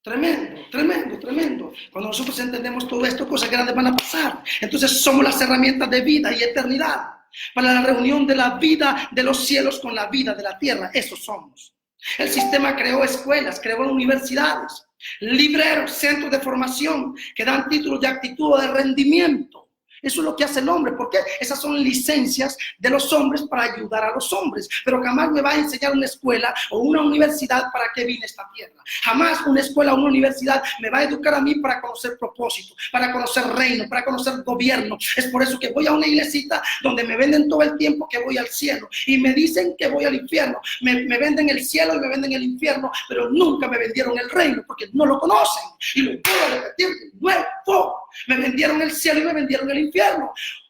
Tremendo, tremendo, tremendo. Cuando nosotros entendemos todo esto, cosas grandes van a pasar. Entonces somos las herramientas de vida y eternidad para la reunión de la vida de los cielos con la vida de la tierra. Eso somos. El sistema creó escuelas, creó universidades, libreros, centros de formación que dan títulos de actitud o de rendimiento. Eso es lo que hace el hombre, porque esas son licencias de los hombres para ayudar a los hombres. Pero jamás me va a enseñar una escuela o una universidad para qué vine a esta tierra. Jamás una escuela o una universidad me va a educar a mí para conocer propósito, para conocer reino, para conocer gobierno. Es por eso que voy a una iglesita donde me venden todo el tiempo que voy al cielo y me dicen que voy al infierno. Me venden el cielo y me venden el infierno, pero nunca me vendieron el reino porque no lo conocen. Y lo puedo repetir de nuevo. Me vendieron el cielo y me vendieron el infierno.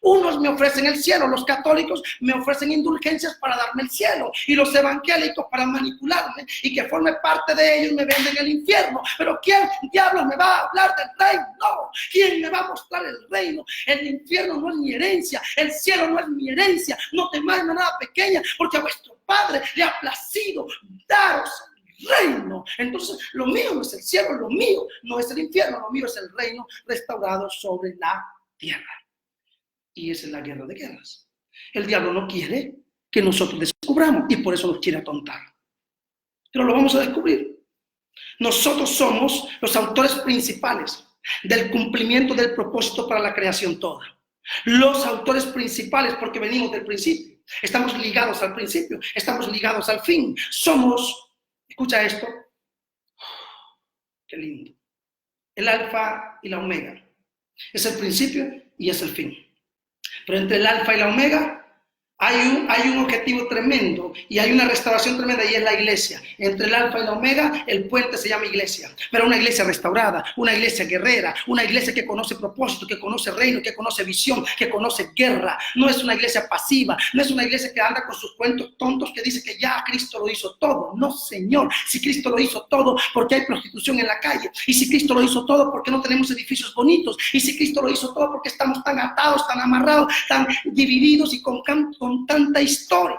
Unos me ofrecen el cielo, los católicos me ofrecen indulgencias para darme el cielo y los evangélicos para manipularme y que forme parte de ellos me venden el infierno. Pero ¿quién diablos me va a hablar del reino? No. ¿Quién me va a mostrar el reino? El infierno no es mi herencia, el cielo no es mi herencia. No temáis nada pequeña, porque a vuestro Padre le ha placido daros reino. Entonces lo mío no es el cielo, lo mío no es el infierno, lo mío es el reino restaurado sobre la tierra. Y esa es la guerra de guerras. El diablo no quiere que nosotros descubramos y por eso nos quiere atontar. Pero lo vamos a descubrir. Nosotros somos los autores principales del cumplimiento del propósito para la creación toda. Los autores principales porque venimos del principio. Estamos ligados al principio, estamos ligados al fin. Somos, escucha esto, qué lindo, el alfa y la omega. Es el principio y es el fin. Pero entre el alfa y la omega hay un objetivo tremendo y hay una restauración tremenda y es la iglesia. Entre el alfa y la omega, el puente se llama iglesia. Pero una iglesia restaurada, una iglesia guerrera, una iglesia que conoce propósito, que conoce reino, que conoce visión, que conoce guerra. No es una iglesia pasiva, no es una iglesia que anda con sus cuentos tontos que dice que ya Cristo lo hizo todo. No, Señor. Si Cristo lo hizo todo, ¿por qué hay prostitución en la calle? Y si Cristo lo hizo todo, ¿por qué no tenemos edificios bonitos? Y si Cristo lo hizo todo, ¿por qué estamos tan atados, tan amarrados, tan divididos y con tanta historia?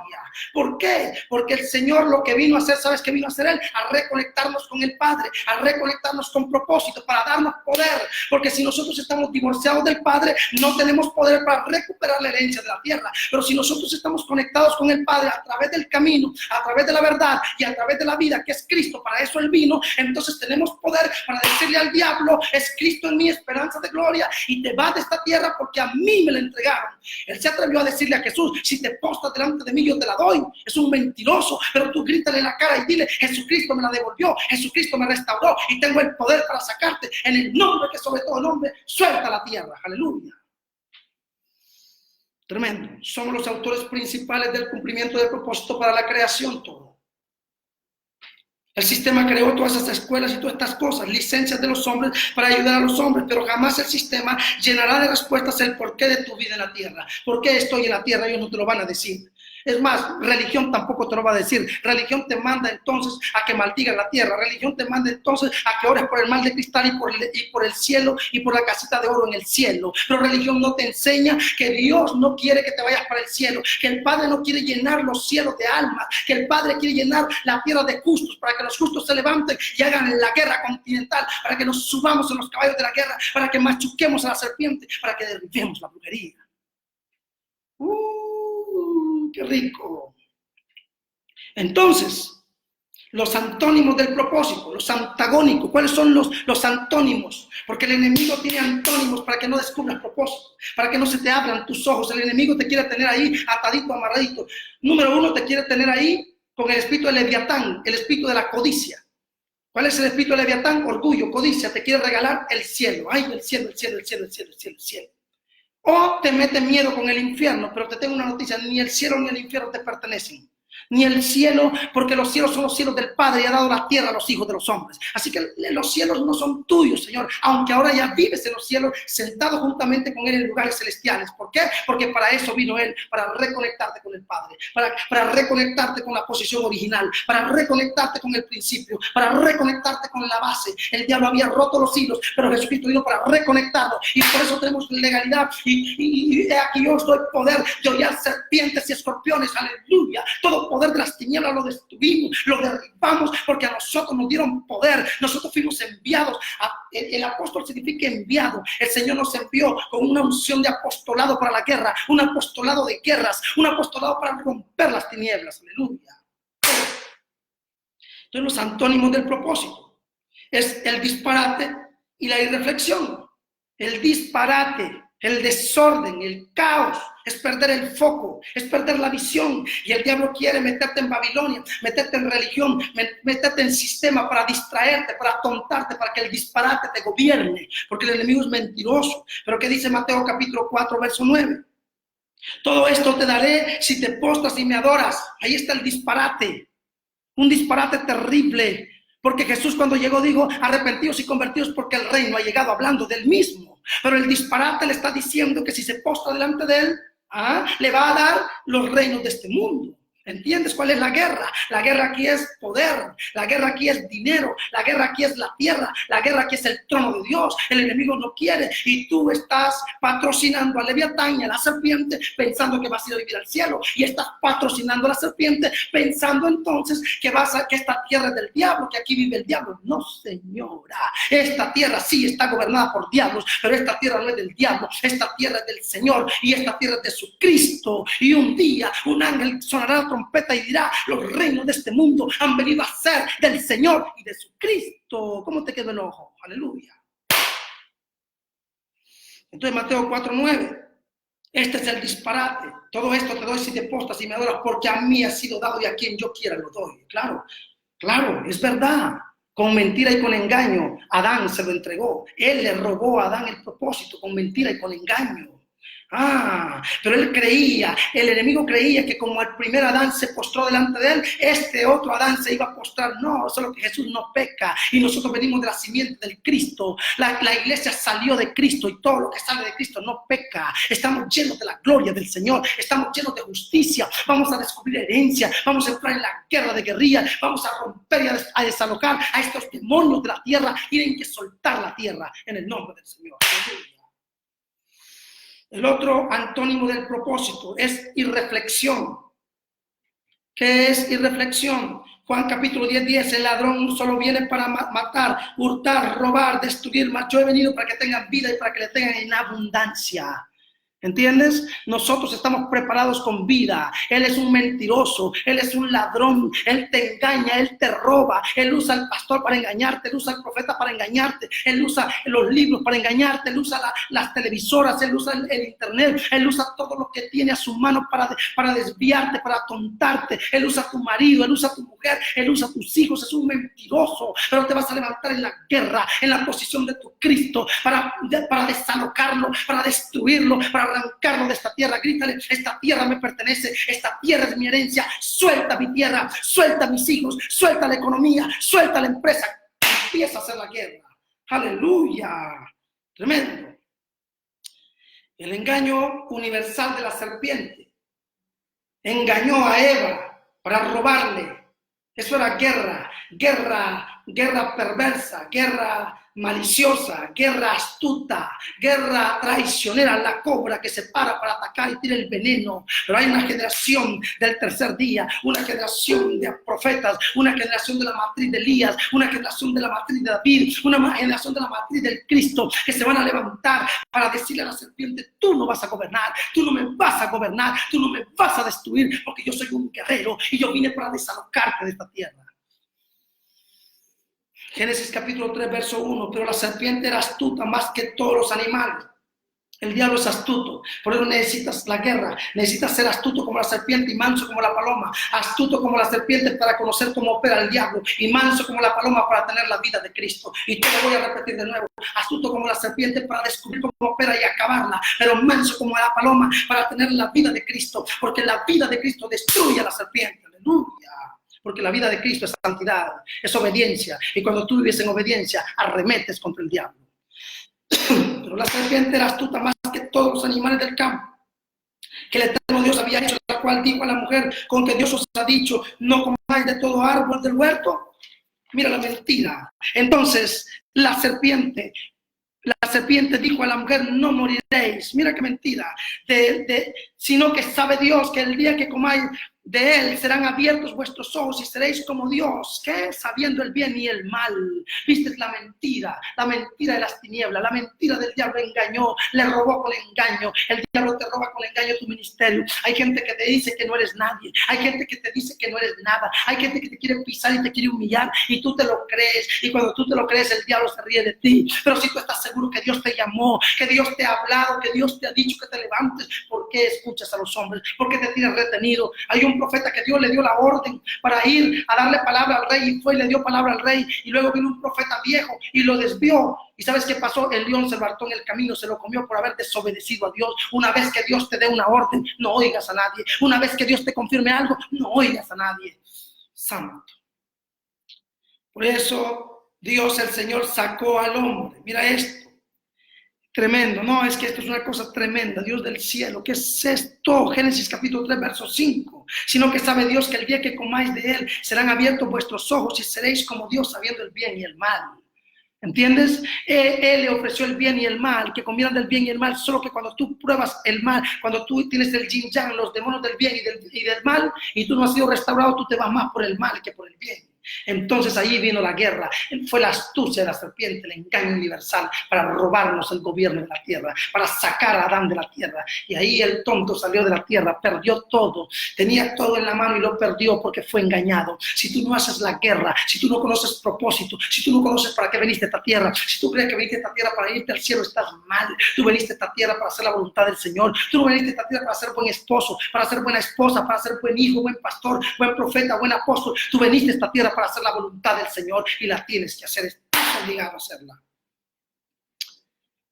¿Por qué? Porque el Señor lo que vino a hacer, ¿sabes qué vino a hacer Él? A reconectarnos con el Padre, a reconectarnos con propósito, para darnos poder. Porque si nosotros estamos divorciados del Padre, no tenemos poder para recuperar la herencia de la tierra. Pero si nosotros estamos conectados con el Padre a través del camino, a través de la verdad y a través de la vida, que es Cristo, para eso Él vino, entonces tenemos poder para decirle al diablo, es Cristo en mí, esperanza de gloria, y te vas de esta tierra porque a mí me la entregaron. Él se atrevió a decirle a Jesús, si te postras delante de mí, yo te la doy. Es un mentiroso, pero tú grítale en la cara y dile, Jesucristo me la devolvió, Jesucristo me restauró y tengo el poder para sacarte en el nombre que sobre todo nombre suelta la tierra. Aleluya. Tremendo. Somos los autores principales del cumplimiento del propósito para la creación todo. El sistema creó todas esas escuelas y todas estas cosas, licencias de los hombres para ayudar a los hombres, pero jamás el sistema llenará de respuestas el porqué de tu vida en la tierra. ¿Por qué estoy en la tierra? Ellos no te lo van a decir. Es más, religión tampoco te lo va a decir. Religión te manda entonces a que maldigas la tierra. Religión te manda entonces a que ores por el mal de cristal y por el cielo y por la casita de oro en el cielo. Pero religión no te enseña que Dios no quiere que te vayas para el cielo, que el Padre no quiere llenar los cielos de almas, que el Padre quiere llenar la tierra de justos para que los justos se levanten y hagan la guerra continental, para que nos subamos en los caballos de la guerra, para que machuquemos a la serpiente, para que derribemos la brujería. ¡Qué rico! Entonces, los antónimos del propósito, los antagónicos. ¿Cuáles son los antónimos? Porque el enemigo tiene antónimos para que no descubras propósito, para que no se te abran tus ojos. El enemigo te quiere tener ahí atadito, amarradito. Número uno, te quiere tener ahí con el espíritu de Leviatán, el espíritu de la codicia. ¿Cuál es el espíritu de Leviatán? Orgullo, codicia. Te quiere regalar el cielo. Ay, el cielo, el cielo, el cielo, el cielo, el cielo, el cielo. O te mete miedo con el infierno, pero te tengo una noticia, ni el cielo ni el infierno te pertenecen. Ni el cielo, porque los cielos son los cielos del Padre y ha dado la tierra a los hijos de los hombres. Así que los cielos no son tuyos, Señor, aunque ahora ya vives en los cielos, sentado juntamente con Él en lugares celestiales. ¿Por qué? Porque para eso vino Él, para reconectarte con el Padre, para reconectarte con la posición original, para reconectarte con el principio, para reconectarte con la base. El diablo había roto los hilos, pero Jesucristo vino para reconectarlo, y por eso tenemos legalidad, y aquí yo os doy poder de hollar serpientes y escorpiones, aleluya. Todo poder de las tinieblas lo destruimos, lo derribamos, porque a nosotros nos dieron poder. Nosotros fuimos enviados. El apóstol significa enviado. El Señor nos envió con una unción de apostolado para la guerra, un apostolado de guerras, un apostolado para romper las tinieblas. Aleluya. Entonces, los antónimos del propósito es el disparate y la irreflexión. El disparate, el desorden, el caos, es perder el foco, es perder la visión. Y el diablo quiere meterte en Babilonia, meterte en religión, meterte en sistema para distraerte, para atontarte, para que el disparate te gobierne, porque el enemigo es mentiroso. Pero ¿qué dice Mateo capítulo 4, verso 9? Todo esto te daré si te postras y me adoras. Ahí está el disparate, un disparate terrible. Porque Jesús cuando llegó dijo, arrepentidos y convertidos porque el reino ha llegado, hablando del mismo. Pero el disparate le está diciendo que si se postra delante de él, le va a dar los reinos de este mundo. ¿Entiendes cuál es la guerra? La guerra aquí es poder, la guerra aquí es dinero, la guerra aquí es la tierra, la guerra aquí es el trono de Dios. El enemigo no quiere, y tú estás patrocinando a Leviatán y a la serpiente pensando que vas a ir a vivir al cielo, y estás patrocinando a la serpiente pensando entonces que que esta tierra es del diablo, que aquí vive el diablo. No, señora, esta tierra sí está gobernada por diablos, pero esta tierra no es del diablo, esta tierra es del Señor, y esta tierra es de su Cristo. Y un día un ángel sonará la trompeta y dirá, los reinos de este mundo han venido a ser del Señor y de su Cristo. ¿Cómo te quedó el ojo? Aleluya. Entonces Mateo 4:9, este es el disparate. Todo esto te doy si te postras y me adoras, porque a mí ha sido dado y a quien yo quiera lo doy. Claro, claro, es verdad. Con mentira y con engaño Adán se lo entregó. Él le robó a Adán el propósito con mentira y con engaño. Pero él creía, el enemigo creía que como el primer Adán se postró delante de él, este otro Adán se iba a postrar. No, solo que Jesús no peca, y nosotros venimos de la simiente del Cristo. La iglesia salió de Cristo, y todo lo que sale de Cristo no peca. Estamos llenos de la gloria del Señor, estamos llenos de justicia. Vamos a descubrir herencia, vamos a entrar en la guerra de guerrilla, vamos a romper y a desalojar a estos demonios de la tierra. Tienen que soltar la tierra en el nombre del Señor. Aleluya. El otro antónimo del propósito es irreflexión. ¿Qué es irreflexión? Juan capítulo 10:10, el ladrón solo viene para matar, hurtar, robar, destruir, mas yo he venido para que tengan vida y para que le tengan en abundancia. ¿Entiendes? Nosotros estamos preparados con vida. Él es un mentiroso, él es un ladrón, él te engaña, él te roba, él usa al pastor para engañarte, él usa al profeta para engañarte, él usa los libros para engañarte, él usa las televisoras, él usa el internet, él usa todo lo que tiene a su mano para desviarte, para atontarte. Él usa a tu marido, él usa a tu mujer, él usa a tus hijos. Es un mentiroso, pero te vas a levantar en la guerra, en la posición de tu Cristo, para desalojarlo, para destruirlo, para arrancarlo de esta tierra. Grítale, esta tierra me pertenece, esta tierra es mi herencia. Suelta mi tierra, suelta mis hijos, suelta la economía, suelta la empresa. Empieza a hacer la guerra. Aleluya. Tremendo. El engaño universal de la serpiente. Engañó a Eva para robarle. Eso era guerra, guerra perversa, guerra maliciosa, guerra astuta, guerra traicionera, la cobra que se para atacar y tira el veneno. Pero hay una generación del tercer día, una generación de profetas, una generación de la matriz de Elías, una generación de la matriz de David, una generación de la matriz del Cristo, que se van a levantar para decirle a la serpiente, tú no vas a gobernar, tú no me vas a gobernar, tú no me vas a destruir, porque yo soy un guerrero y yo vine para desalocarte de esta tierra. Génesis capítulo 3, verso 1, pero la serpiente era astuta más que todos los animales. El diablo es astuto, por eso necesitas la guerra, necesitas ser astuto como la serpiente y manso como la paloma, astuto como la serpiente para conocer cómo opera el diablo y manso como la paloma para tener la vida de Cristo. Y te lo voy a repetir de nuevo, astuto como la serpiente para descubrir cómo opera y acabarla, pero manso como la paloma para tener la vida de Cristo, porque la vida de Cristo destruye a la serpiente. Aleluya. Porque la vida de Cristo es santidad, es obediencia. Y cuando tú vives en obediencia, arremetes contra el diablo. Pero la serpiente era astuta más que todos los animales del campo que el eterno Dios había hecho, la cual dijo a la mujer, con que Dios os ha dicho, no comáis de todo árbol del huerto. Mira la mentira. Entonces, la serpiente dijo a la mujer, no moriréis. Mira qué mentira. Sino que sabe Dios que el día que comáis de él serán abiertos vuestros ojos y seréis como Dios, que sabiendo el bien y el mal. Viste la mentira de las tinieblas, la mentira del diablo. Engañó, le robó con engaño. El diablo te roba con engaño tu ministerio. Hay gente que te dice que no eres nadie, hay gente que te dice que no eres nada, hay gente que te quiere pisar y te quiere humillar y tú te lo crees, y cuando tú te lo crees el diablo se ríe de ti. Pero si tú estás seguro que Dios te llamó, que Dios te ha hablado, que Dios te ha dicho que te levantes, ¿por qué escuchas a los hombres? ¿Por qué te tienes retenido? Hay un profeta que Dios le dio la orden para ir a darle palabra al rey, y fue y le dio palabra al rey, y luego vino un profeta viejo y lo desvió. ¿Y sabes qué pasó? El león se lo hartó en el camino, se lo comió por haber desobedecido a Dios. Una vez que Dios te dé una orden, no oigas a nadie. Una vez que Dios te confirme algo, no oigas a nadie. Santo. Por eso Dios, el Señor, sacó al hombre. Mira esto. Tremendo, no, es que esto es una cosa tremenda, Dios del cielo. ¿Qué es esto? Génesis capítulo 3, verso 5. Sino que sabe Dios que el día que comáis de él serán abiertos vuestros ojos y seréis como Dios sabiendo el bien y el mal. ¿Entiendes? Él le ofreció el bien y el mal, que comieran del bien y el mal, solo que cuando tú pruebas el mal, cuando tú tienes el yin yang, los demonios del bien y del mal, y tú no has sido restaurado, tú te vas más por el mal que por el bien. Entonces ahí vino la guerra, fue la astucia de la serpiente, el engaño universal para robarnos el gobierno de la tierra, para sacar a Adán de la tierra. Y ahí el tonto salió de la tierra, perdió todo, tenía todo en la mano y lo perdió porque fue engañado. Si tú no haces la guerra, si tú no conoces propósito, si tú no conoces para qué veniste a esta tierra, si tú crees que viniste a esta tierra para irte al cielo, estás mal. Tú veniste a esta tierra para hacer la voluntad del Señor, tú no veniste a esta tierra para ser buen esposo, para ser buena esposa, para ser buen hijo, buen pastor, buen profeta, buen apóstol. Tú veniste a esta tierra para hacer la voluntad del Señor y la tienes que hacer, estás obligado a hacerla.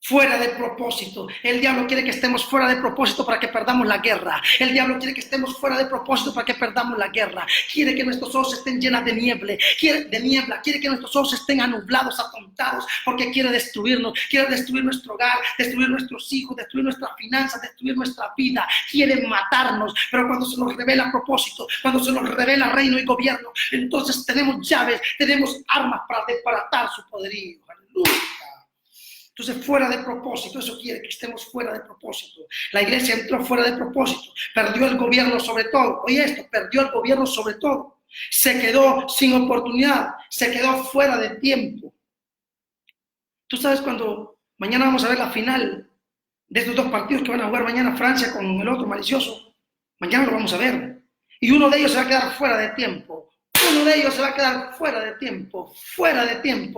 Fuera de propósito. El diablo quiere que estemos fuera de propósito para que perdamos la guerra. El diablo quiere que estemos fuera de propósito para que perdamos la guerra. Quiere que nuestros ojos estén llenos de niebla. Quiere que nuestros ojos estén anublados, atontados, porque quiere destruirnos. Quiere destruir nuestro hogar, destruir nuestros hijos, destruir nuestras finanzas, destruir nuestra vida. Quiere matarnos. Pero cuando se nos revela propósito, cuando se nos revela reino y gobierno, entonces tenemos llaves, tenemos armas para desbaratar su poderío. Aleluya. Entonces, fuera de propósito, eso quiere que estemos fuera de propósito. La iglesia entró fuera de propósito, perdió el gobierno sobre todo. Oye esto, perdió el gobierno sobre todo. Se quedó sin oportunidad, se quedó fuera de tiempo. Tú sabes cuando mañana vamos a ver la final de estos dos partidos que van a jugar mañana Francia con el otro malicioso. Mañana lo vamos a ver. Y uno de ellos se va a quedar fuera de tiempo. uno de ellos se va a quedar fuera de tiempo,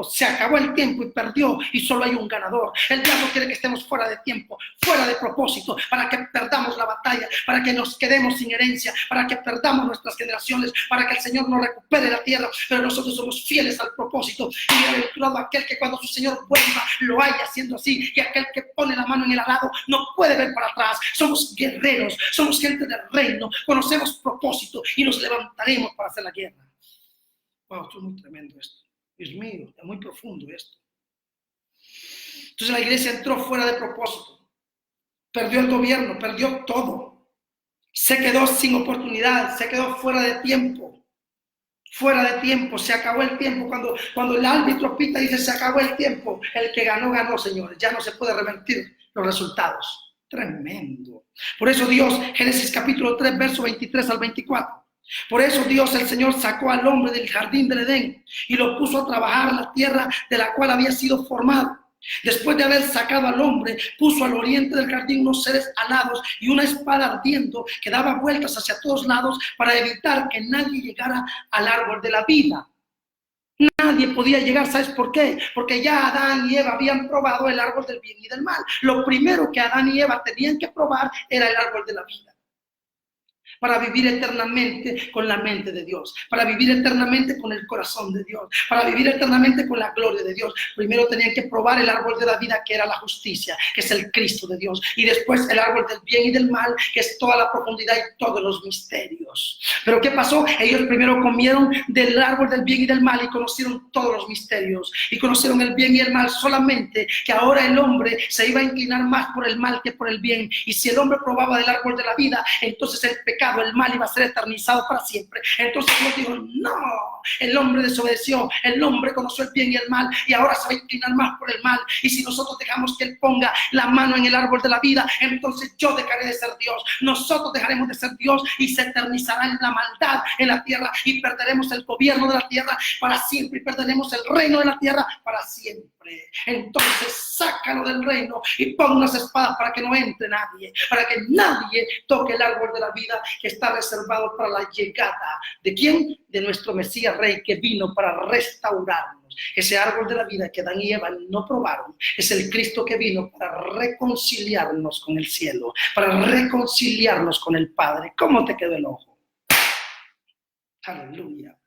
se acabó el tiempo y perdió y solo hay un ganador. El diablo quiere que estemos fuera de tiempo, fuera de propósito, para que perdamos la batalla, para que nos quedemos sin herencia, para que perdamos nuestras generaciones, para que el Señor no recupere la tierra, pero nosotros somos fieles al propósito. Y bienaventurado aquel que cuando su Señor vuelva lo haya haciendo así, y aquel que pone la mano en el arado no puede ver para atrás. Somos guerreros, somos gente del reino, conocemos propósito y nos levantaremos para hacer la guerra. Wow, esto es muy tremendo esto. Dios mío, es muy profundo esto. Entonces la iglesia entró fuera de propósito, perdió el gobierno, perdió todo, se quedó sin oportunidad, se quedó fuera de tiempo, se acabó el tiempo. Cuando el árbitro pita y dice se acabó el tiempo, el que ganó, ganó, señores, ya no se puede revertir los resultados. Tremendo. Por eso Dios, Génesis capítulo 3, verso 23 al 24. Por eso Dios, el Señor, sacó al hombre del jardín del Edén y lo puso a trabajar en la tierra de la cual había sido formado. Después de haber sacado al hombre, puso al oriente del jardín unos seres alados y una espada ardiendo que daba vueltas hacia todos lados para evitar que nadie llegara al árbol de la vida. Nadie podía llegar, ¿sabes por qué? Porque ya Adán y Eva habían probado el árbol del bien y del mal. Lo primero que Adán y Eva tenían que probar era el árbol de la vida, para vivir eternamente con la mente de Dios, para vivir eternamente con el corazón de Dios, para vivir eternamente con la gloria de Dios. Primero tenían que probar el árbol de la vida, que era la justicia, que es el Cristo de Dios, y después el árbol del bien y del mal, que es toda la profundidad y todos los misterios. Pero ¿qué pasó? Ellos primero comieron del árbol del bien y del mal y conocieron todos los misterios, y conocieron el bien y el mal, solamente que ahora el hombre se iba a inclinar más por el mal que por el bien. Y si el hombre probaba del árbol de la vida, entonces el pecado, el mal, iba a ser eternizado para siempre. Entonces Dios dijo, no, el hombre desobedeció, el hombre conoció el bien y el mal y ahora se va a inclinar más por el mal. Y si nosotros dejamos que él ponga la mano en el árbol de la vida, entonces yo dejaré de ser Dios, nosotros dejaremos de ser Dios y se eternizará en la maldad en la tierra y perderemos el gobierno de la tierra para siempre y perderemos el reino de la tierra para siempre. Entonces sácalo del reino y pon unas espadas para que no entre nadie, para que nadie toque el árbol de la vida que está reservado para la llegada ¿de quién? De nuestro Mesías Rey, que vino para restaurarnos. Ese árbol de la vida que Adán y Eva no probaron es el Cristo que vino para reconciliarnos con el cielo, para reconciliarnos con el Padre. ¿Cómo te quedó el ojo? Aleluya.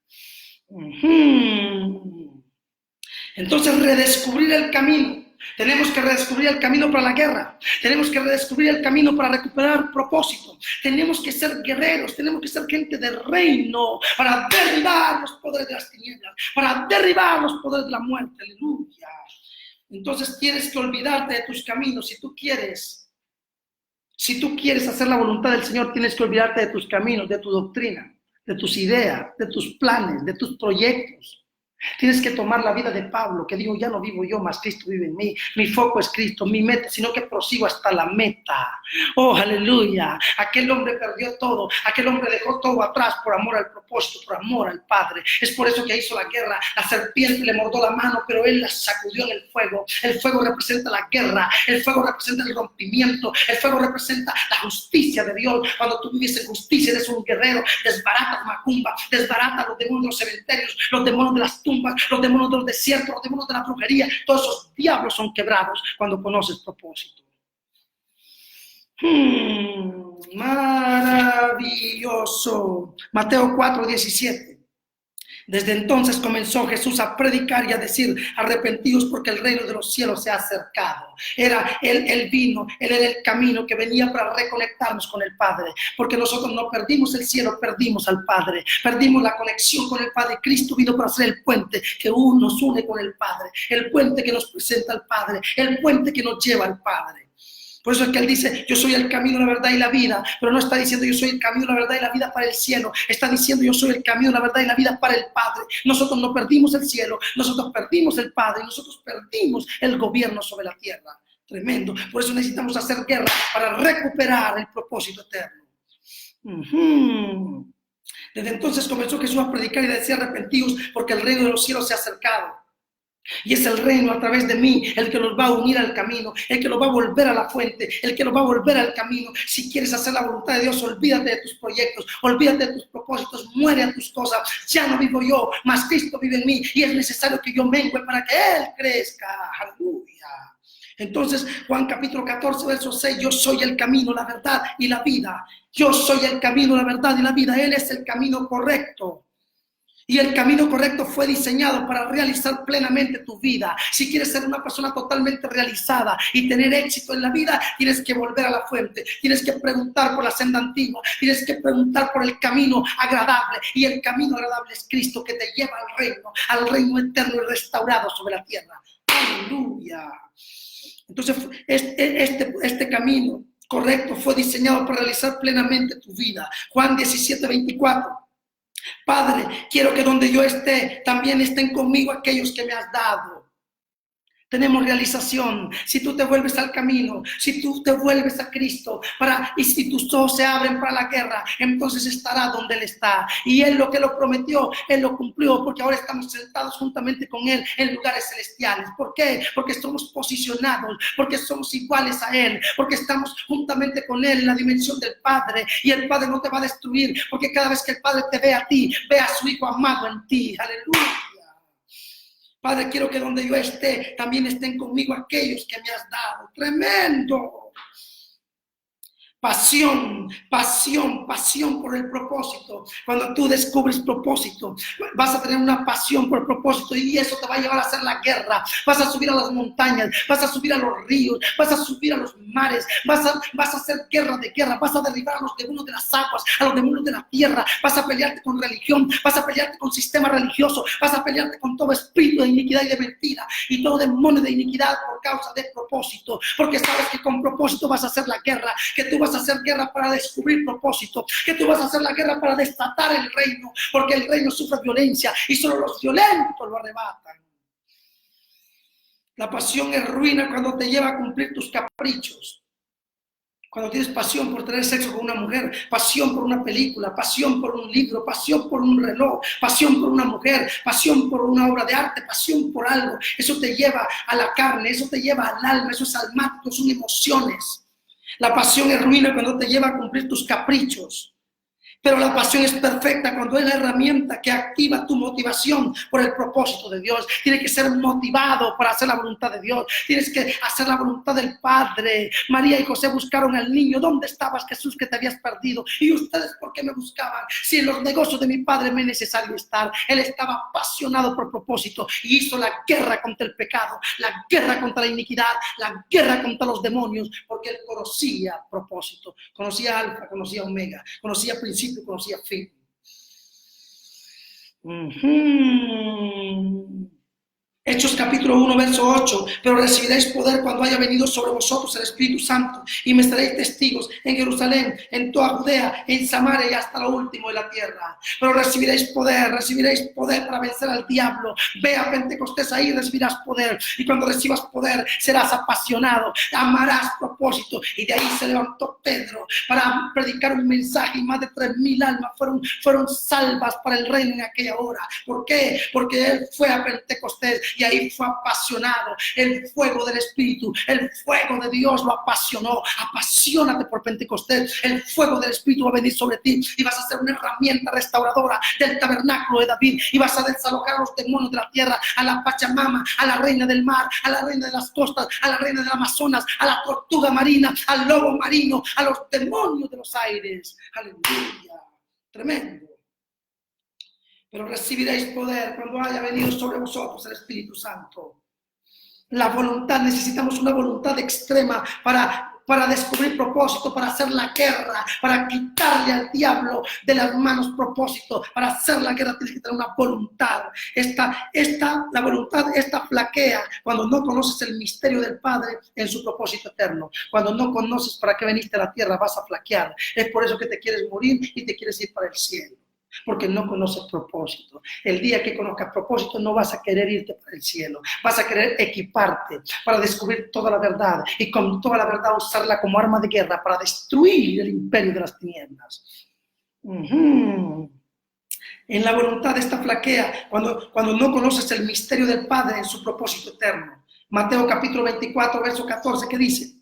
Entonces, redescubrir el camino. Tenemos que redescubrir el camino para la guerra. Tenemos que redescubrir el camino para recuperar propósito. Tenemos que ser guerreros. Tenemos que ser gente del reino para derribar los poderes de las tinieblas, para derribar los poderes de la muerte. Aleluya. Entonces tienes que olvidarte de tus caminos. Si tú quieres hacer la voluntad del Señor, tienes que olvidarte de tus caminos, de tu doctrina, de tus ideas, de tus planes, de tus proyectos. Tienes que tomar la vida de Pablo, que dijo, ya no vivo yo, más Cristo vive en mí. Mi foco es Cristo, mi meta, sino que prosigo hasta la meta. Oh, aleluya. Aquel hombre perdió todo, aquel hombre dejó todo atrás por amor al propósito, por amor al Padre. Es por eso que hizo la guerra. La serpiente le mordió la mano, pero él la sacudió en el fuego. El fuego representa la guerra, el fuego representa el rompimiento, el fuego representa la justicia de Dios. Cuando tú vives en justicia, eres un guerrero. Desbarata macumba, desbarata los demonios de los cementerios, los demonios de las tumbas, los demonios de los desiertos, los demonios de la brujería. Todos esos diablos son quebrados cuando conoces propósito. Maravilloso. Mateo 4:17. Desde entonces comenzó Jesús a predicar y a decir, arrepentidos porque el reino de los cielos se ha acercado. Él vino, Él era el camino que venía para reconectarnos con el Padre, porque nosotros no perdimos el cielo, perdimos al Padre, perdimos la conexión con el Padre. Cristo vino para ser el puente que nos une con el Padre, el puente que nos presenta al Padre, el puente que nos lleva al Padre. Por eso es que él dice, yo soy el camino, la verdad y la vida, pero no está diciendo yo soy el camino, la verdad y la vida para el cielo, está diciendo yo soy el camino, la verdad y la vida para el Padre. Nosotros no perdimos el cielo, nosotros perdimos el Padre, nosotros perdimos el gobierno sobre la tierra. Tremendo. Por eso necesitamos hacer guerra para recuperar el propósito eterno. Desde entonces comenzó Jesús a predicar y a decir, arrepentidos porque el reino de los cielos se ha acercado. Y es el reino a través de mí el que los va a unir al camino, el que los va a volver a la fuente, el que los va a volver al camino. Si quieres hacer la voluntad de Dios, olvídate de tus proyectos, olvídate de tus propósitos, muere a tus cosas. Ya no vivo yo, mas Cristo vive en mí y es necesario que yo mengue para que Él crezca. Aleluya. Entonces, Juan capítulo 14, verso 6, yo soy el camino, la verdad y la vida. Yo soy el camino, la verdad y la vida. Él es el camino correcto. Y el camino correcto fue diseñado para realizar plenamente tu vida. Si quieres ser una persona totalmente realizada y tener éxito en la vida, tienes que volver a la fuente. Tienes que preguntar por la senda antigua. Tienes que preguntar por el camino agradable. Y el camino agradable es Cristo, que te lleva al reino eterno y restaurado sobre la tierra. ¡Aleluya! Entonces, este camino correcto fue diseñado para realizar plenamente tu vida. Juan 17, 24. Padre, quiero que donde yo esté, también estén conmigo aquellos que me has dado. Tenemos realización. Si tú te vuelves al camino, si tú te vuelves a Cristo, y si tus ojos se abren para la guerra, entonces estará donde Él está. Y Él lo que lo prometió, Él lo cumplió, porque ahora estamos sentados juntamente con Él en lugares celestiales. ¿Por qué? Porque somos posicionados, porque somos iguales a Él, porque estamos juntamente con Él en la dimensión del Padre. Y el Padre no te va a destruir, porque cada vez que el Padre te ve a ti, ve a su Hijo amado en ti. Aleluya. Padre, quiero que donde yo esté, también estén conmigo aquellos que me has dado. Tremendo. Pasión, pasión, pasión por el propósito. Cuando tú descubres propósito, vas a tener una pasión por el propósito y eso te va a llevar a hacer la guerra. Vas a subir a las montañas, vas a subir a los ríos, vas a subir a los mares, vas a hacer guerra de guerra, vas a derribar a los demonios de las aguas, a los demonios de la tierra, vas a pelearte con religión, vas a pelearte con sistema religioso, vas a pelearte con todo espíritu de iniquidad y de mentira y todo demonio de iniquidad por causa de propósito, porque sabes que con propósito vas a hacer la guerra, que tú vas a hacer guerra para descubrir propósito, que tú vas a hacer la guerra para desatar el reino, porque el reino sufre violencia y solo los violentos lo arrebatan. La pasión es ruina cuando te lleva a cumplir tus caprichos. Cuando tienes pasión por tener sexo con una mujer, pasión por una película, pasión por un libro, pasión por un reloj, pasión por una mujer, pasión por una obra de arte, pasión por algo, eso te lleva a la carne, eso te lleva al alma, eso es almático, son emociones. La pasión es ruina cuando te lleva a cumplir tus caprichos. Pero la pasión es perfecta cuando es la herramienta que activa tu motivación por el propósito de Dios. Tienes que ser motivado para hacer la voluntad de Dios. Tienes que hacer la voluntad del Padre. María y José buscaron al niño. ¿Dónde estabas, Jesús, que te habías perdido? ¿Y ustedes por qué me buscaban? Si en los negocios de mi Padre me es necesario estar. Él estaba apasionado por propósito y hizo la guerra contra el pecado, la guerra contra la iniquidad, la guerra contra los demonios, porque él conocía propósito, conocía alfa, conocía omega, conocía principio, conocía fin. Hechos capítulo 1, verso 8, pero recibiréis poder cuando haya venido sobre vosotros el Espíritu Santo y me estaréis testigos en Jerusalén, en toda Judea, en Samaria y hasta lo último de la tierra. Pero recibiréis poder para vencer al diablo. Ve a Pentecostés, ahí recibirás poder y cuando recibas poder serás apasionado, amarás propósito. Y de ahí se levantó Pedro para predicar un mensaje y más de 3,000 almas fueron salvas para el reino en aquella hora. ¿Por qué? Porque él fue a Pentecostés y ahí fue apasionado. El fuego del Espíritu, el fuego de Dios lo apasionó. Apasionate por Pentecostés. El fuego del Espíritu va a venir sobre ti y vas a ser una herramienta restauradora del tabernáculo de David y vas a desalojar a los demonios de la tierra, a la Pachamama, a la reina del mar, a la reina de las costas, a la reina del Amazonas, a la tortuga marina, al lobo marino, a los demonios de los aires. Aleluya. Tremendo. Pero recibiréis poder cuando haya venido sobre vosotros el Espíritu Santo. La voluntad, necesitamos una voluntad extrema para descubrir propósito, para hacer la guerra, para quitarle al diablo de las manos propósito, para hacer la guerra tienes que tener una voluntad. La voluntad flaquea cuando no conoces el misterio del Padre en su propósito eterno. Cuando no conoces para qué veniste a la tierra vas a flaquear. Es por eso que te quieres morir y te quieres ir para el cielo. Porque no conoces propósito. El día que conozcas propósito no vas a querer irte para el cielo. Vas a querer equiparte para descubrir toda la verdad y con toda la verdad usarla como arma de guerra para destruir el imperio de las tinieblas. En la voluntad esta flaquea cuando no conoces el misterio del Padre en su propósito eterno. Mateo capítulo 24, verso 14, que dice: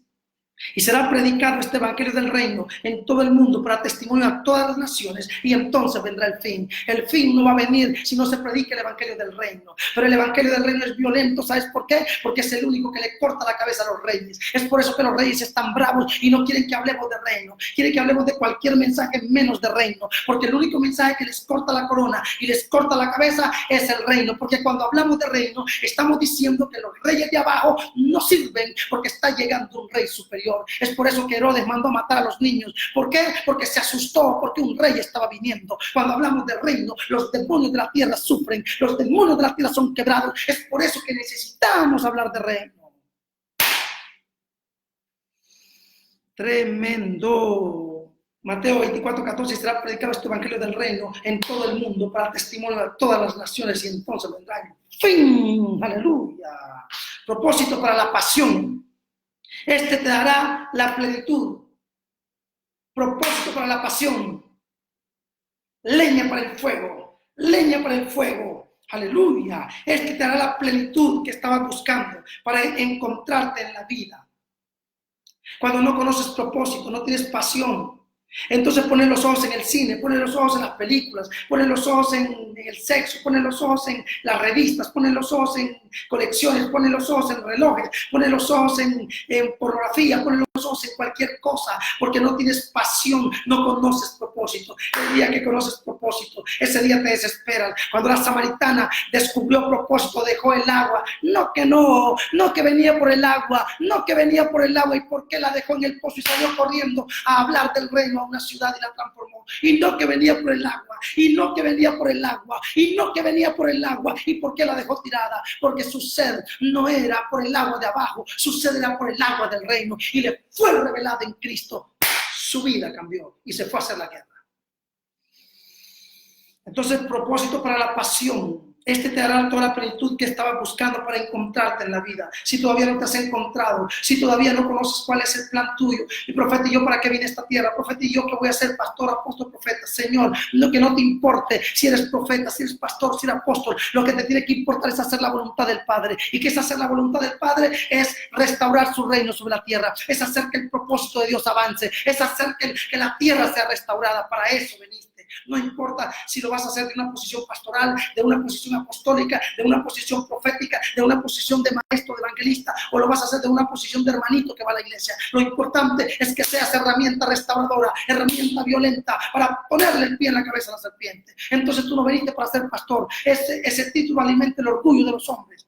y será predicado este evangelio del reino en todo el mundo para testimonio a todas las naciones, y entonces vendrá el fin. El fin no va a venir si no se predica el evangelio del reino. Pero el evangelio del reino es violento, ¿sabes por qué? Porque es el único que le corta la cabeza a los reyes. Es por eso que los reyes están bravos y no quieren que hablemos de reino. Quieren que hablemos de cualquier mensaje menos de reino, porque el único mensaje que les corta la corona y les corta la cabeza es el reino. Porque cuando hablamos de reino, estamos diciendo que los reyes de abajo no sirven, porque está llegando un rey superior. Es por eso que Herodes mandó a matar a los niños. ¿Por qué? Porque se asustó, porque un rey estaba viniendo. Cuando hablamos de reino, los demonios de la tierra sufren, los demonios de la tierra son quebrados. Es por eso que necesitamos hablar de reino. Tremendo. Mateo 24, 14, será predicado este evangelio del reino en todo el mundo para testimonio a todas las naciones, y entonces vendrá el fin. Aleluya. Propósito para la pasión. Este te dará la plenitud. Propósito para la pasión. Leña para el fuego. Leña para el fuego. Aleluya. Este te dará la plenitud que estabas buscando para encontrarte en la vida. Cuando no conoces propósito, no tienes pasión, entonces pones los ojos en el cine, pones los ojos en las películas, pones los ojos en el sexo, pones los ojos en las revistas, pones los ojos en colecciones, pones los ojos en relojes, pones los ojos en pornografía, pones los ojos en cualquier cosa, porque no tienes pasión, no conoces propósito. El día que conoces propósito, ese día te desesperan. Cuando la samaritana descubrió propósito, dejó el agua, no que venía por el agua, no que venía por el agua, y por qué la dejó en el pozo y salió corriendo a hablar del reino a una ciudad y la transformó. Y no que venía por el agua, y no que venía por el agua, y no que venía por el agua. ¿Y por qué la dejó tirada? Porque su sed no era por el agua de abajo, su sed era por el agua del reino, y le fue revelada en Cristo. Su vida cambió y se fue a hacer la guerra. Entonces, propósito para la pasión. Este te dará toda la plenitud que estabas buscando para encontrarte en la vida. Si todavía no te has encontrado, si todavía no conoces cuál es el plan tuyo. Y profeta, ¿y yo para qué vine a esta tierra? Profeta, ¿y yo qué voy a ser? Pastor, apóstol, profeta. Señor, no, que no te importe si eres profeta, si eres pastor, si eres apóstol. Lo que te tiene que importar es hacer la voluntad del Padre. ¿Y qué es hacer la voluntad del Padre? Es restaurar su reino sobre la tierra. Es hacer que el propósito de Dios avance. Es hacer que la tierra sea restaurada. Para eso veniste. No importa si lo vas a hacer de una posición pastoral, de una posición apostólica, de una posición profética, de una posición de maestro, de evangelista, o lo vas a hacer de una posición de hermanito que va a la iglesia. Lo importante es que seas herramienta restauradora, herramienta violenta para ponerle el pie en la cabeza a la serpiente. Entonces tú no veniste para ser pastor. Ese título alimenta el orgullo de los hombres.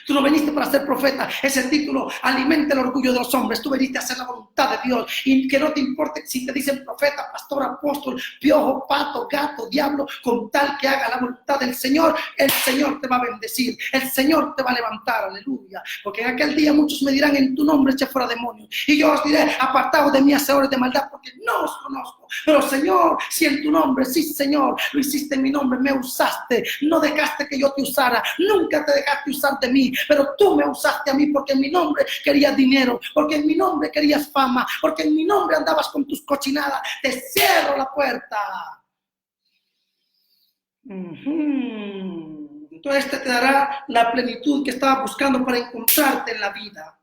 Tú no veniste para ser profeta. Ese título alimenta el orgullo de los hombres. Tú veniste a hacer la voluntad de Dios. Y que no te importe si te dicen profeta, pastor, apóstol, piojo, pato, gato, diablo, con tal que haga la voluntad del Señor, el Señor te va a bendecir. El Señor te va a levantar. Aleluya. Porque en aquel día muchos me dirán: en tu nombre eché fuera demonios. Y yo os diré: apartaos de mí, hacedores de maldad, porque no os conozco. Pero Señor, si en tu nombre, sí Señor, lo hiciste en mi nombre, me usaste. No dejaste que yo te usara. Nunca te dejaste usar de mí. Pero tú me usaste a mí porque en mi nombre querías dinero, porque en mi nombre querías fama, porque en mi nombre andabas con tus cochinadas. Te cierro la puerta. Entonces te dará la plenitud que estabas buscando para encontrarte en la vida.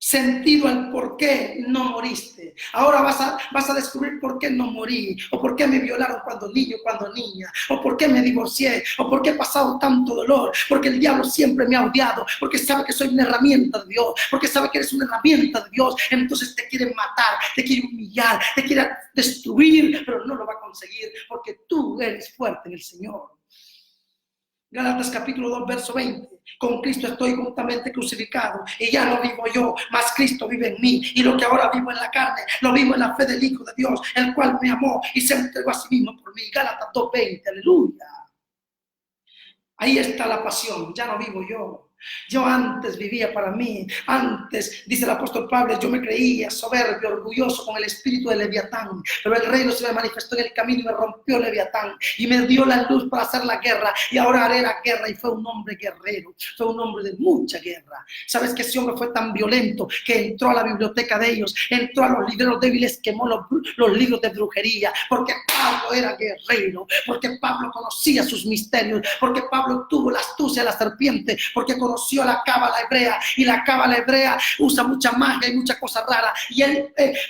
Sentido al por qué no moriste. Ahora vas a descubrir por qué no morí, o por qué me violaron cuando niño, cuando niña, o por qué me divorcié, o por qué he pasado tanto dolor, porque el diablo siempre me ha odiado, porque sabe que soy una herramienta de Dios, porque sabe que eres una herramienta de Dios. Entonces te quiere matar, te quiere humillar, te quiere destruir, pero no lo va a conseguir, porque tú eres fuerte en el Señor. Gálatas capítulo 2, verso 20. Con Cristo estoy juntamente crucificado, y ya no vivo yo, mas Cristo vive en mí. Y lo que ahora vivo en la carne, lo vivo en la fe del Hijo de Dios, el cual me amó y se entregó a sí mismo por mí. Gálatas 2, 20. Aleluya. Ahí está la pasión. Ya no vivo yo. Yo antes vivía para mí, antes, dice el apóstol Pablo, yo me creía soberbio, orgulloso con el espíritu de Leviatán, pero el reino se me manifestó en el camino y me rompió Leviatán y me dio la luz para hacer la guerra y ahora haré la guerra. Y fue un hombre guerrero, fue un hombre de mucha guerra. ¿Sabes que ese hombre fue tan violento que entró a la biblioteca de ellos, entró a los libreros débiles, quemó los libros de brujería? Porque Pablo era guerrero, porque Pablo conocía sus misterios, porque Pablo tuvo la astucia de la serpiente, porque conoció la cábala hebrea, y la cábala hebrea usa mucha magia y muchas cosas raras. Y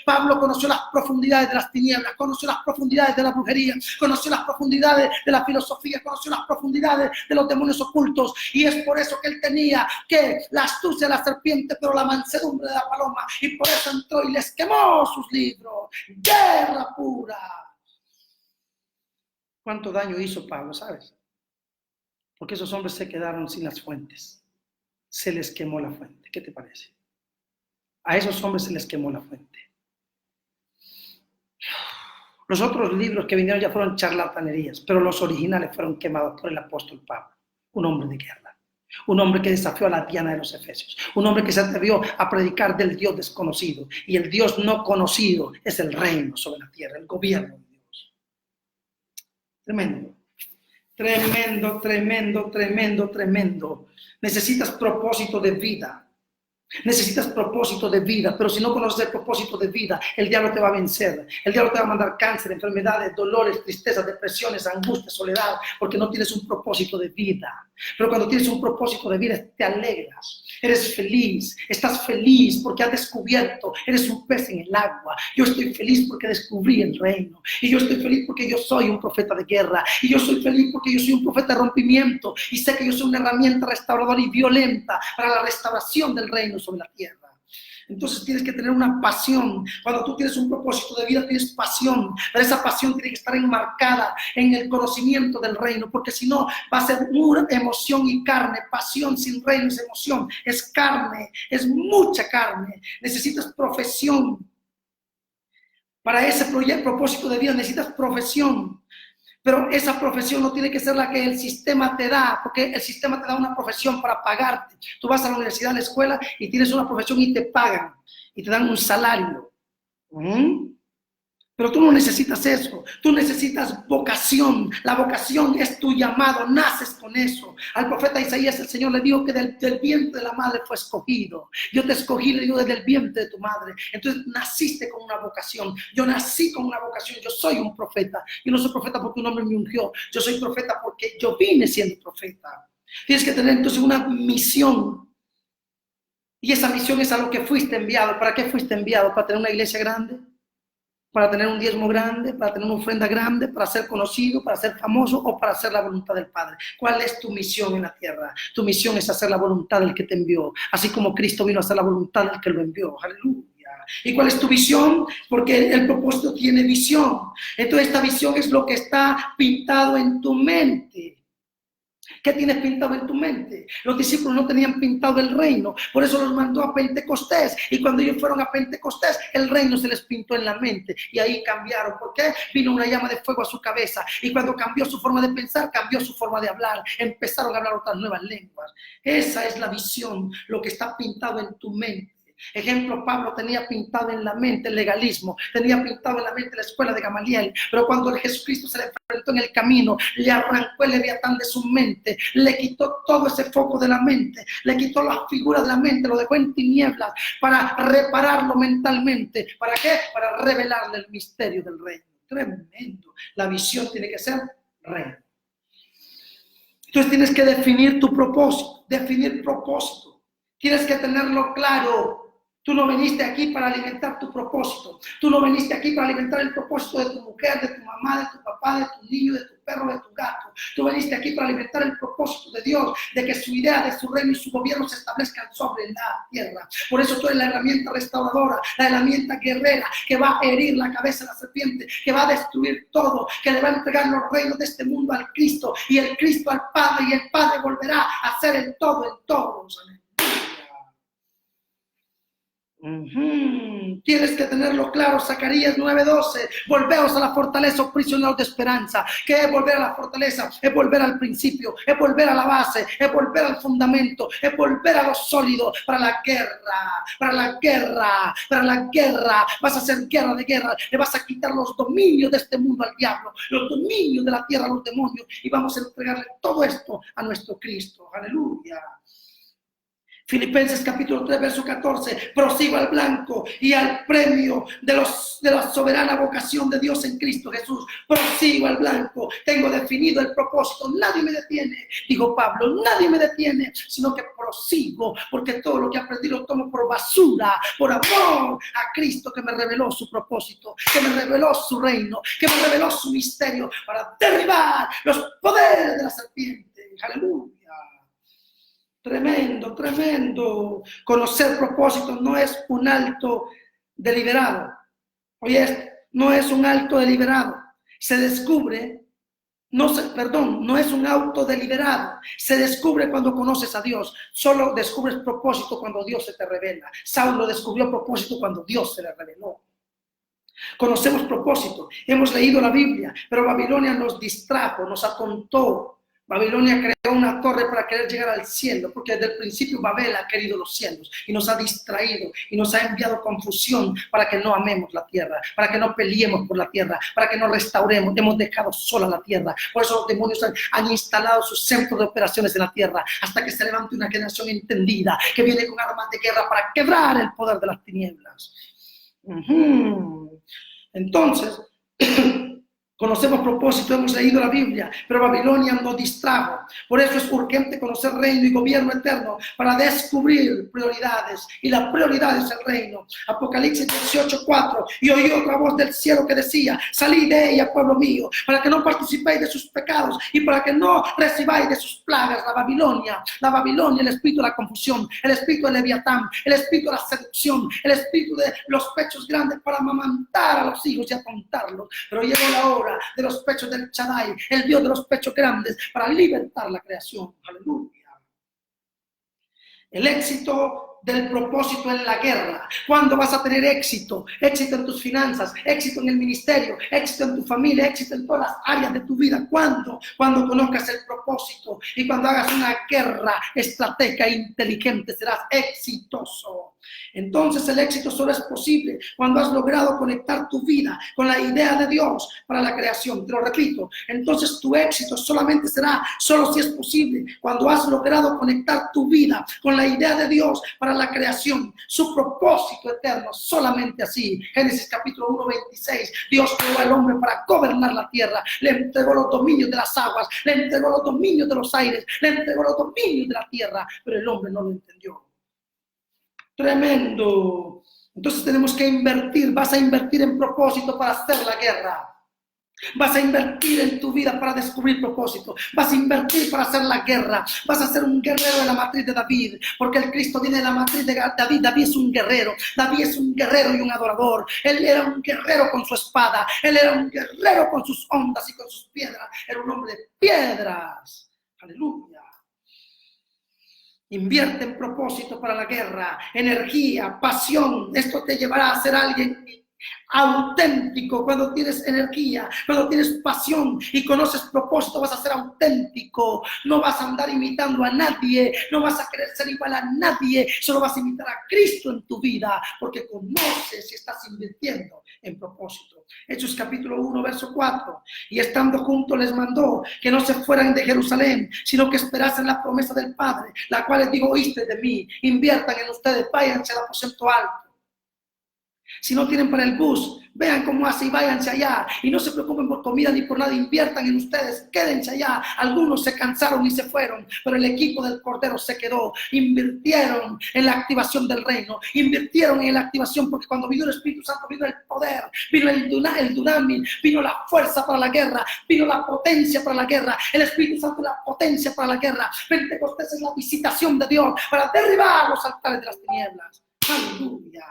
Pablo conoció las profundidades de las tinieblas, conoció las profundidades de la brujería, conoció las profundidades de la filosofía, conoció las profundidades de los demonios ocultos. Y es por eso que él tenía que la astucia de la serpiente, pero la mansedumbre de la paloma. Y por eso entró y les quemó sus libros. Guerra pura. ¿Cuánto daño hizo Pablo, sabes? Porque esos hombres se quedaron sin las fuentes. Se les quemó la fuente. ¿Qué te parece? A esos hombres se les quemó la fuente. Los otros libros que vinieron ya fueron charlatanerías, pero los originales fueron quemados por el apóstol Pablo, un hombre de guerra, un hombre que desafió a la Diana de los Efesios, un hombre que se atrevió a predicar del Dios desconocido, y el Dios no conocido es el reino sobre la tierra, el gobierno de Dios. Tremendo. Tremendo, tremendo, tremendo, tremendo. Necesitas propósito de vida. Necesitas propósito de vida, pero si no conoces el propósito de vida, el diablo te va a vencer. El diablo te va a mandar cáncer, enfermedades, dolores, tristezas, depresiones, angustias, soledad, porque no tienes un propósito de vida. Pero cuando tienes un propósito de vida, te alegras, eres feliz, estás feliz porque has descubierto, eres un pez en el agua. Yo estoy feliz porque descubrí el reino, y yo estoy feliz porque yo soy un profeta de guerra, y yo soy feliz porque yo soy un profeta de rompimiento, y sé que yo soy una herramienta restauradora y violenta para la restauración del reino sobre la tierra. Entonces tienes que tener una pasión. Cuando tú tienes un propósito de vida, tienes pasión, pero esa pasión tiene que estar enmarcada en el conocimiento del reino, porque si no va a ser pura emoción y carne. Pasión sin reino es emoción, es carne, es mucha carne. Necesitas profesión. Para ese propósito de vida necesitas profesión. Pero esa profesión no tiene que ser la que el sistema te da, porque el sistema te da una profesión para pagarte. Tú vas a la universidad, a la escuela, y tienes una profesión y te pagan, y te dan un salario. Pero tú no necesitas eso, tú necesitas vocación. La vocación es tu llamado, naces con eso. Al profeta Isaías el Señor le dijo que del vientre de la madre fue escogido. Yo te escogí, le digo, desde el vientre de tu madre. Entonces naciste con una vocación. Yo nací con una vocación, yo soy un profeta. Yo no soy profeta porque un hombre me ungió, yo soy profeta porque yo vine siendo profeta. Tienes que tener entonces una misión. Y esa misión es a lo que fuiste enviado. ¿Para qué fuiste enviado? ¿Para tener una iglesia grande? ¿Para tener un diezmo grande? ¿Para tener una ofrenda grande? ¿Para ser conocido? ¿Para ser famoso? ¿O para hacer la voluntad del Padre? ¿Cuál es tu misión en la tierra? Tu misión es hacer la voluntad del que te envió, así como Cristo vino a hacer la voluntad del que lo envió. Aleluya. ¿Y cuál es tu visión? Porque el propósito tiene visión. Entonces esta visión es lo que está pintado en tu mente. ¿Qué tienes pintado en tu mente? Los discípulos no tenían pintado el reino, por eso los mandó a Pentecostés, y cuando ellos fueron a Pentecostés, el reino se les pintó en la mente, y ahí cambiaron. ¿Por qué? Vino una llama de fuego a su cabeza, y cuando cambió su forma de pensar, cambió su forma de hablar, empezaron a hablar otras nuevas lenguas. Esa es la visión, lo que está pintado en tu mente. Ejemplo, Pablo tenía pintado en la mente el legalismo, tenía pintado en la mente la escuela de Gamaliel, pero cuando el Jesucristo se le enfrentó en el camino, le arrancó el leviatán de su mente, le quitó todo ese foco de la mente, le quitó las figuras de la mente, lo dejó en tinieblas para repararlo mentalmente. ¿Para qué? Para revelarle el misterio del reino. Tremendo. La visión tiene que ser reino. Entonces tienes que definir tu propósito, definir propósito. Tienes que tenerlo claro. Tú no viniste aquí para alimentar tu propósito. Tú no viniste aquí para alimentar el propósito de tu mujer, de tu mamá, de tu papá, de tu niño, de tu perro, de tu gato. Tú viniste aquí para alimentar el propósito de Dios, de que su idea de su reino y su gobierno se establezcan sobre la tierra. Por eso tú eres la herramienta restauradora, la herramienta guerrera, que va a herir la cabeza de la serpiente, que va a destruir todo, que le va a entregar los reinos de este mundo al Cristo, y el Cristo al Padre, y el Padre volverá a ser el todo en todos. Tienes que tenerlo claro, Zacarías 9:12. Volveos a la fortaleza, oh prisioneros de esperanza. ¿Qué es volver a la fortaleza? Es volver al principio, es volver a la base, es volver al fundamento, es volver a lo sólido para la guerra, para la guerra, para la guerra. Vas a hacer guerra de guerra, le vas a quitar los dominios de este mundo al diablo, los dominios de la tierra a los demonios, y vamos a entregarle todo esto a nuestro Cristo. Aleluya. Filipenses capítulo 3, verso 14, prosigo al blanco y al premio de la soberana vocación de Dios en Cristo Jesús. Prosigo al blanco, tengo definido el propósito, nadie me detiene, dijo Pablo, nadie me detiene, sino que prosigo, porque todo lo que aprendí lo tomo por basura, por amor a Cristo, que me reveló su propósito, que me reveló su reino, que me reveló su misterio, para derribar los poderes de la serpiente. Aleluya. Tremendo, tremendo. Conocer propósito no es un acto deliberado. Oye, no es un acto deliberado. Se descubre, no es un auto deliberado. Se descubre cuando conoces a Dios. Solo descubres propósito cuando Dios se te revela. Saulo descubrió propósito cuando Dios se le reveló. Conocemos propósito. Hemos leído la Biblia, pero Babilonia nos distrajo, nos atontó. Babilonia creó una torre para querer llegar al cielo, porque desde el principio Babel ha querido los cielos y nos ha distraído y nos ha enviado confusión para que no amemos la tierra, para que no peleemos por la tierra, para que no restauremos. Hemos dejado sola la tierra. Por eso los demonios han instalado sus centros de operaciones en la tierra, hasta que se levante una generación entendida que viene con armas de guerra para quebrar el poder de las tinieblas. Entonces, conocemos propósito, hemos leído la Biblia, pero Babilonia nos distrajo. Por eso es urgente conocer reino y gobierno eterno para descubrir prioridades. Y la prioridad es el reino. Apocalipsis 18:4. Y oí otra voz del cielo que decía: salid de ella, pueblo mío, para que no participéis de sus pecados y para que no recibáis de sus plagas. La Babilonia, el espíritu de la confusión, el espíritu del Leviatán, el espíritu de la seducción, el espíritu de los pechos grandes para amamantar a los hijos y atontarlos. Pero llegó la hora de los pechos del Shaddai, el Dios de los pechos grandes, para libertar la creación. Aleluya. El éxito del propósito en la guerra. ¿Cuándo vas a tener éxito? Éxito en tus finanzas, éxito en el ministerio, éxito en tu familia, éxito en todas las áreas de tu vida. ¿Cuándo? Cuando conozcas el propósito y cuando hagas una guerra estratégica e inteligente, serás exitoso. Entonces el éxito solo es posible cuando has logrado conectar tu vida con la idea de Dios para la creación. Te lo repito, entonces tu éxito solamente será, solo si es posible, cuando has logrado conectar tu vida con la idea de Dios para la creación, su propósito eterno. Solamente así. Génesis capítulo 1:26. Dios creó al hombre para gobernar la tierra, le entregó los dominios de las aguas, le entregó los dominios de los aires, le entregó los dominios de la tierra, pero el hombre no lo entendió. Tremendo. Entonces tenemos que invertir. Vas a invertir en propósito para hacer la guerra. Vas a invertir en tu vida para descubrir propósito. Vas a invertir para hacer la guerra. Vas a ser un guerrero de la matriz de David, porque el Cristo viene de la matriz de David. David es un guerrero. David es un guerrero y un adorador. Él era un guerrero con su espada. Él era un guerrero con sus ondas y con sus piedras. Era un hombre de piedras. Aleluya. Invierte en propósito para la guerra, energía, pasión. Esto te llevará a ser alguien auténtico. Cuando tienes energía, cuando tienes pasión y conoces propósito, vas a ser auténtico. No vas a andar imitando a nadie, no vas a querer ser igual a nadie, solo vas a imitar a Cristo en tu vida, porque conoces y estás invirtiendo en propósito. Hechos capítulo 1, verso 4. Y estando juntos les mandó que no se fueran de Jerusalén, sino que esperasen la promesa del Padre, la cual les digo: oíste de mí. Inviertan en ustedes, váyanse al aposento alto. Si no tienen para el bus, vean cómo hace y váyanse allá. Y no se preocupen por comida ni por nada, inviertan en ustedes, quédense allá. Algunos se cansaron y se fueron, pero el equipo del Cordero se quedó. Invirtieron en la activación del reino, invirtieron en la activación, porque cuando vino el Espíritu Santo, vino el poder, vino el dunamis, vino la fuerza para la guerra, vino la potencia para la guerra. El Espíritu Santo es la potencia para la guerra. Pentecostés es la visitación de Dios para derribar los altares de las tinieblas. Aleluya.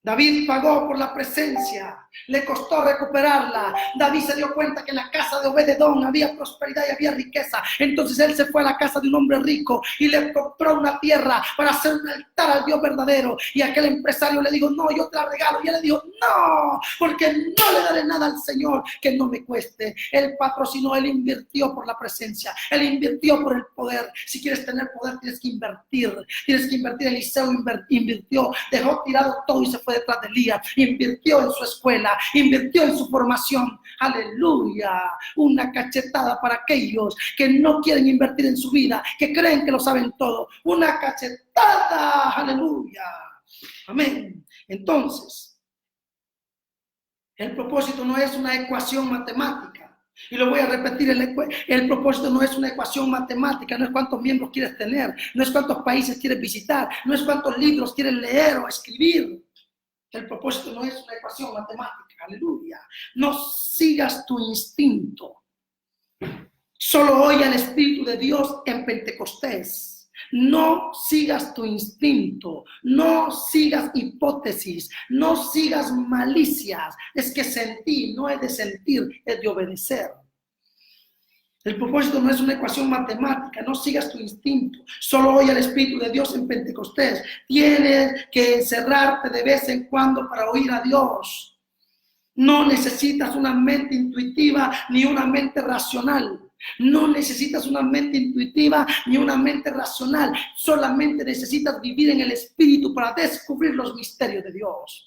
David pagó por la presencia, le costó recuperarla. David se dio cuenta que en la casa de Obed-edom había prosperidad y había riqueza. Entonces él se fue a la casa de un hombre rico y le compró una tierra para hacer un altar al Dios verdadero. Y aquel empresario le dijo, no, yo te la regalo. Y él le dijo, no, porque no le daré nada al Señor que no me cueste. Él patrocinó, él invirtió por la presencia, él invirtió por el poder. Si quieres tener poder, tienes que invertir. Eliseo invirtió, dejó tirado todo y se fue detrás de Elías, invirtió en su escuela, invirtió en su formación. Aleluya, una cachetada para aquellos que no quieren invertir en su vida, que creen que lo saben todo. Una cachetada, aleluya, amén. Entonces, el propósito no es una ecuación matemática. Y lo voy a repetir, el propósito no es una ecuación matemática, no es cuántos miembros quieres tener, no es cuántos países quieres visitar, no es cuántos libros quieres leer o escribir. El propósito no es una ecuación matemática, aleluya. No sigas tu instinto. Solo oye al Espíritu de Dios en Pentecostés. No sigas tu instinto, no sigas hipótesis, no sigas malicias. Es que sentir no es de sentir, es de obedecer. El propósito no es una ecuación matemática, no sigas tu instinto, solo oye al Espíritu de Dios en Pentecostés. Tienes que encerrarte de vez en cuando para oír a Dios. No necesitas una mente intuitiva ni una mente racional. No necesitas una mente intuitiva ni una mente racional. Solamente necesitas vivir en el Espíritu para descubrir los misterios de Dios.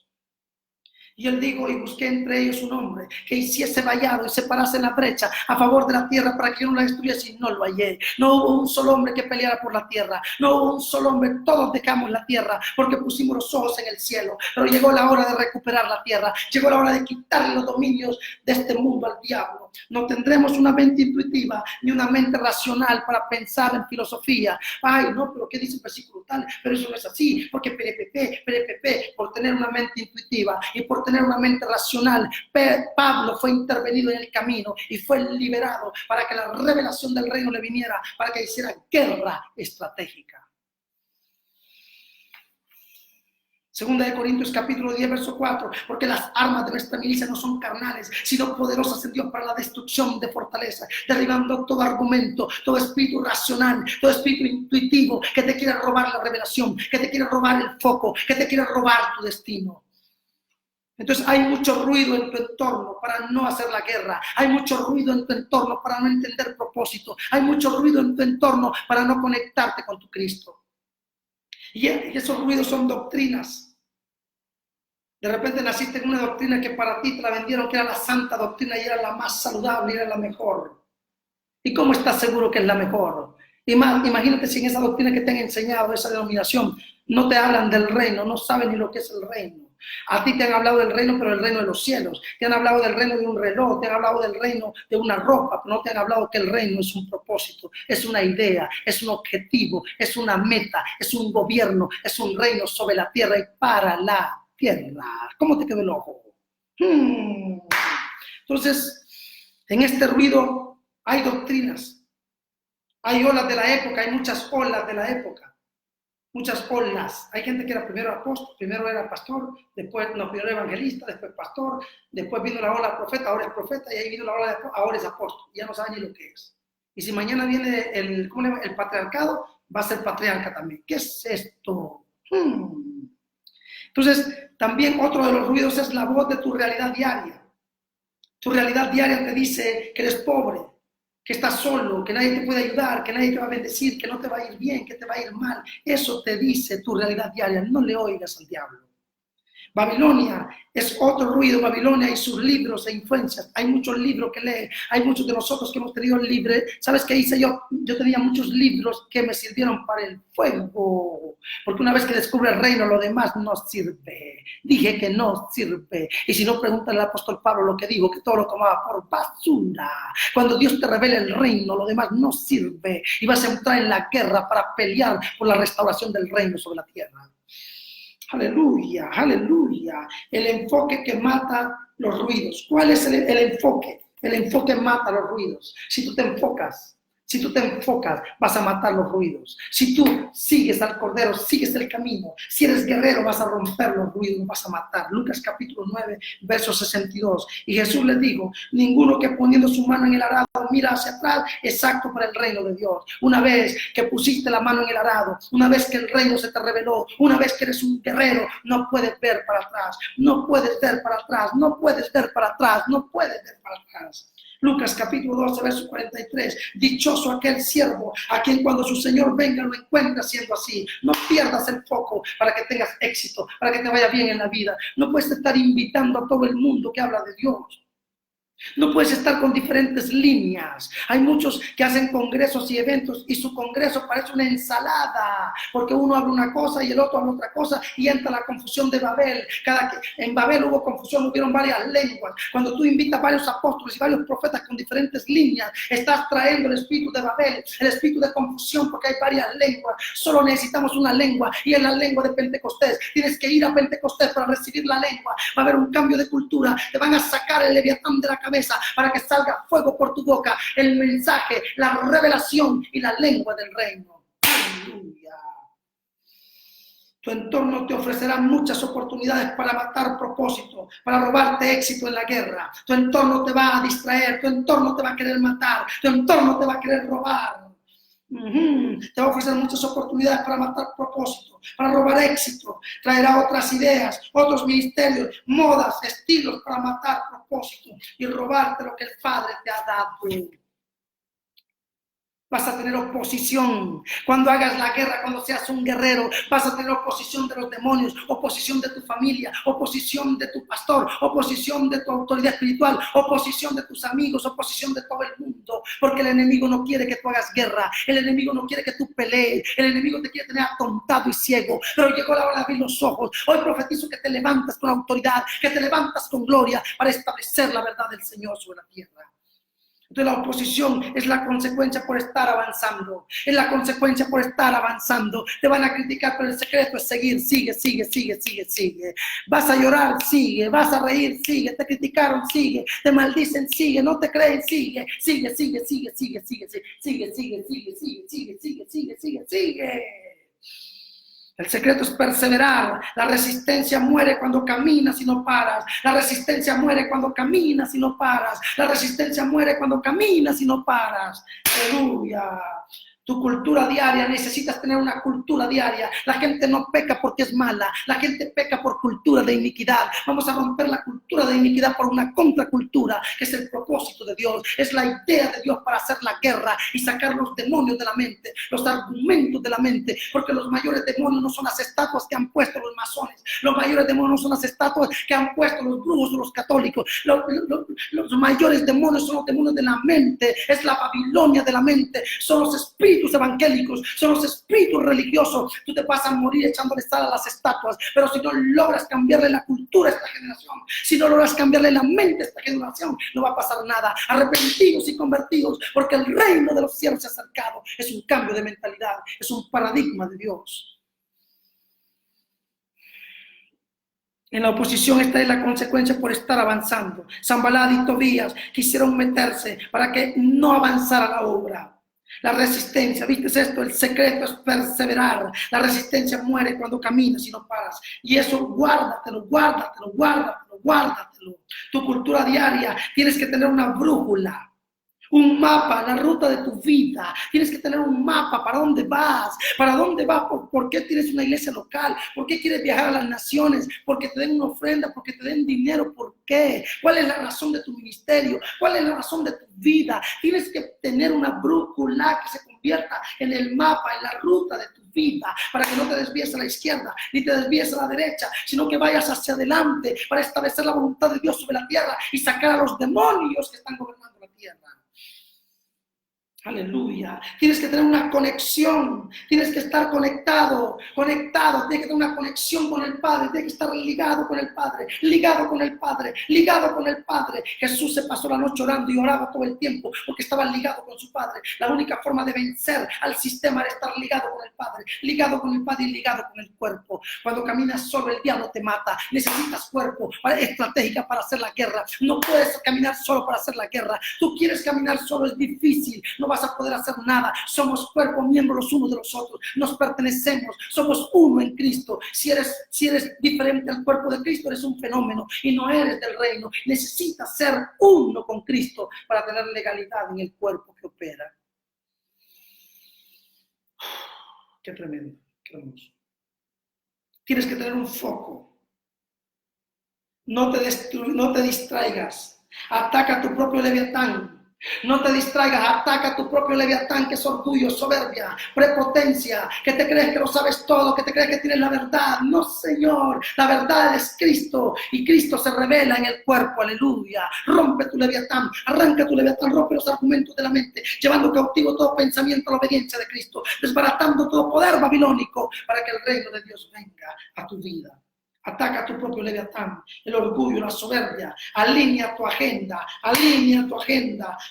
Y él dijo, y busqué entre ellos un hombre que hiciese vallado y se parase en la brecha a favor de la tierra para que yo no la destruyese, y no lo hallé. No hubo un solo hombre que peleara por la tierra. No hubo un solo hombre, todos dejamos la tierra porque pusimos los ojos en el cielo. Pero llegó la hora de recuperar la tierra. Llegó la hora de quitarle los dominios de este mundo al diablo. No tendremos una mente intuitiva ni una mente racional para pensar en filosofía. Ay, no, pero ¿qué dice el versículo tal? Pero eso no es así, porque por tener una mente intuitiva y por tener una mente racional, Pablo fue intervenido en el camino y fue liberado para que la revelación del reino le viniera, para que hiciera guerra estratégica. Segunda de Corintios capítulo 10, verso 4, porque las armas de nuestra milicia no son carnales, sino poderosas en Dios para la destrucción de fortalezas, derribando todo argumento, todo espíritu racional, todo espíritu intuitivo que te quiere robar la revelación, que te quiere robar el foco, que te quiere robar tu destino. Entonces hay mucho ruido en tu entorno para no hacer la guerra, hay mucho ruido en tu entorno para no entender propósito, hay mucho ruido en tu entorno para no conectarte con tu Cristo. Y esos ruidos son doctrinas. De repente naciste en una doctrina que para ti te la vendieron que era la santa doctrina y era la más saludable y era la mejor. ¿Y cómo estás seguro que es la mejor? Imagínate si en esa doctrina que te han enseñado, esa denominación, no te hablan del reino, no saben ni lo que es el reino. A ti te han hablado del reino, pero el reino de los cielos. Te han hablado del reino de un reloj, te han hablado del reino de una ropa, pero no te han hablado que el reino es un propósito, es una idea, es un objetivo, es una meta, es un gobierno, es un reino sobre la tierra y para la tierra. ¿Cómo te quedó el ojo? Entonces, en este ruido hay doctrinas, hay olas de la época, hay muchas olas de la época. Muchas olas. Hay gente que era primero apóstol, primero era pastor, primero evangelista, después pastor, después vino la ola profeta, ahora es profeta, y ahí vino la ola de ahora es apóstol. Ya no sabe ni lo que es. Y si mañana viene el patriarcado, va a ser patriarca también. ¿Qué es esto? Entonces, también otro de los ruidos es la voz de tu realidad diaria. Tu realidad diaria te dice que eres pobre, que estás solo, que nadie te puede ayudar, que nadie te va a bendecir, que no te va a ir bien, que te va a ir mal. Eso te dice tu realidad diaria. No le oigas al diablo. Babilonia es otro ruido, Babilonia y sus libros e influencias. Hay muchos libros que leer, hay muchos de nosotros que hemos tenido libros. ¿Sabes qué hice yo? Yo tenía muchos libros que me sirvieron para el fuego, porque una vez que descubre el reino, lo demás no sirve. Dije que no sirve. Y si no, pregúntale al apóstol Pablo lo que dijo, que todo lo tomaba por basura. Cuando Dios te revela el reino, lo demás no sirve. Y vas a entrar en la guerra para pelear por la restauración del reino sobre la tierra. Aleluya, aleluya. El enfoque que mata los ruidos. ¿Cuál es el enfoque? El enfoque mata los ruidos. Si tú te enfocas Si tú te enfocas, vas a matar los ruidos. Si tú sigues al Cordero, sigues el camino. Si eres guerrero, vas a romper los ruidos, vas a matar. Lucas capítulo 9, verso 62. Y Jesús les dijo, ninguno que poniendo su mano en el arado mira hacia atrás es apto para el reino de Dios. Una vez que pusiste la mano en el arado, una vez que el reino se te reveló, una vez que eres un guerrero, no puedes ver para atrás, no puedes ver para atrás, no puedes ver para atrás, no puedes ver para atrás. Lucas capítulo 12, verso 43. Dichoso aquel siervo a quien cuando su Señor venga lo encuentre siendo así. No pierdas el foco para que tengas éxito, para que te vaya bien en la vida. No puedes estar invitando a todo el mundo que habla de Dios. No puedes estar con diferentes líneas. Hay muchos que hacen congresos y eventos y su congreso parece una ensalada, porque uno habla una cosa y el otro habla otra cosa y entra la confusión de Babel. En Babel hubo confusión, hubieron varias lenguas. Cuando tú invitas a varios apóstoles y varios profetas con diferentes líneas, estás trayendo el espíritu de Babel, el espíritu de confusión, porque hay varias lenguas. Solo necesitamos una lengua y es la lengua de Pentecostés. Tienes que ir a Pentecostés para recibir la lengua. Va a haber un cambio de cultura. Te van a sacar el leviatán de la cabeza para que salga fuego por tu boca, el mensaje, la revelación y la lengua del reino. Aleluya. Tu entorno te ofrecerá muchas oportunidades para matar propósito, para robarte éxito en la guerra. Tu entorno te va a distraer, tu entorno te va a querer matar, tu entorno te va a querer robar. Te va a ofrecer muchas oportunidades para matar propósito, para robar éxito. Traerá otras ideas, otros ministerios, modas, estilos para matar propósito y robarte lo que el Padre te ha dado. Vas a tener oposición. Cuando hagas la guerra, cuando seas un guerrero, vas a tener oposición de los demonios, oposición de tu familia, oposición de tu pastor, oposición de tu autoridad espiritual, oposición de tus amigos, oposición de todo el mundo. Porque el enemigo no quiere que tú hagas guerra. El enemigo no quiere que tú pelees. El enemigo te quiere tener atontado y ciego. Pero llegó la hora de abrir los ojos. Hoy profetizo que te levantas con autoridad, que te levantas con gloria para establecer la verdad del Señor sobre la tierra. Entonces la oposición es la consecuencia por estar avanzando. Es la consecuencia por estar avanzando. Te van a criticar, pero el secreto es seguir. Sigue, sigue, sigue, sigue, sigue. Vas a llorar, sigue. Vas a reír, sigue. Te criticaron, sigue. Te maldicen, sigue. No te creen, sigue. Sigue, sigue, sigue, sigue, sigue, sigue, sigue, sigue, sigue, sigue, sigue, sigue, sigue, sigue, sigue. El secreto es perseverar. La resistencia muere cuando caminas y no paras. La resistencia muere cuando caminas y no paras. La resistencia muere cuando caminas y no paras. Aleluya. Tu cultura diaria, necesitas tener una cultura diaria. La gente no peca porque es mala, la gente peca por cultura de iniquidad. Vamos a romper la cultura de iniquidad por una contracultura, que es el propósito de Dios, es la idea de Dios para hacer la guerra y sacar los demonios de la mente, los argumentos de la mente, porque los mayores demonios no son las estatuas que han puesto los masones, los mayores demonios no son las estatuas que han puesto los brujos o los católicos, los mayores demonios son los demonios de la mente, es la Babilonia de la mente, son los espíritus evangélicos, son los espíritus religiosos. Tú te vas a morir echándole sal a las estatuas, pero si no logras cambiarle la cultura a esta generación, si no logras cambiarle la mente a esta generación, no va a pasar nada. Arrepentidos y convertidos, porque el reino de los cielos se ha acercado. Es un cambio de mentalidad, es un paradigma de Dios. En la oposición esta es la consecuencia por estar avanzando. Sanballat y Tobías quisieron meterse para que no avanzara la obra. La resistencia, ¿viste esto? El secreto es perseverar. La resistencia muere cuando caminas y no paras. Y eso guárdatelo, guárdatelo, guárdatelo, guárdatelo. Tu cultura diaria, tienes que tener una brújula. Un mapa, la ruta de tu vida. Tienes que tener un mapa. ¿Para dónde vas? ¿Para dónde vas? ¿Por qué tienes una iglesia local? ¿Por qué quieres viajar a las naciones? ¿Porque te den una ofrenda? ¿Porque te den dinero? ¿Por qué? ¿Cuál es la razón de tu ministerio? ¿Cuál es la razón de tu vida? Tienes que tener una brújula que se convierta en el mapa, en la ruta de tu vida, para que no te desvíes a la izquierda, ni te desvíes a la derecha, sino que vayas hacia adelante para establecer la voluntad de Dios sobre la tierra y sacar a los demonios que están gobernando la tierra. Aleluya. Tienes que tener una conexión, tienes que estar conectado, tienes que tener una conexión con el Padre, tienes que estar ligado con el Padre, ligado con el Padre, ligado con el Padre. Jesús se pasó la noche orando y oraba todo el tiempo porque estaba ligado con su Padre. La única forma de vencer al sistema era estar ligado con el Padre y ligado con el cuerpo. Cuando caminas solo, el diablo te mata. Necesitas cuerpo estratégica para hacer la guerra. No puedes caminar solo para hacer la guerra. Tú quieres caminar solo, es difícil. No vas a poder hacer nada. Somos cuerpo, miembros los unos de los otros. Nos pertenecemos, somos uno en Cristo. Si eres diferente al cuerpo de Cristo, eres un fenómeno y no eres del reino. Necesitas ser uno con Cristo para tener legalidad en el cuerpo que opera. Qué tremendo, qué hermoso. Tienes que tener un foco. No te distraigas. Ataca a tu propio leviatán. No te distraigas, ataca a tu propio leviatán, que es orgullo, soberbia, prepotencia, que te crees que lo sabes todo, que te crees que tienes la verdad. No, Señor, la verdad es Cristo y Cristo se revela en el cuerpo, aleluya. Rompe tu leviatán, arranca tu leviatán, rompe los argumentos de la mente, llevando cautivo todo pensamiento a la obediencia de Cristo, desbaratando todo poder babilónico para que el reino de Dios venga a tu vida. Ataca a tu propio leviatán, el orgullo, la soberbia. Alinea tu agenda,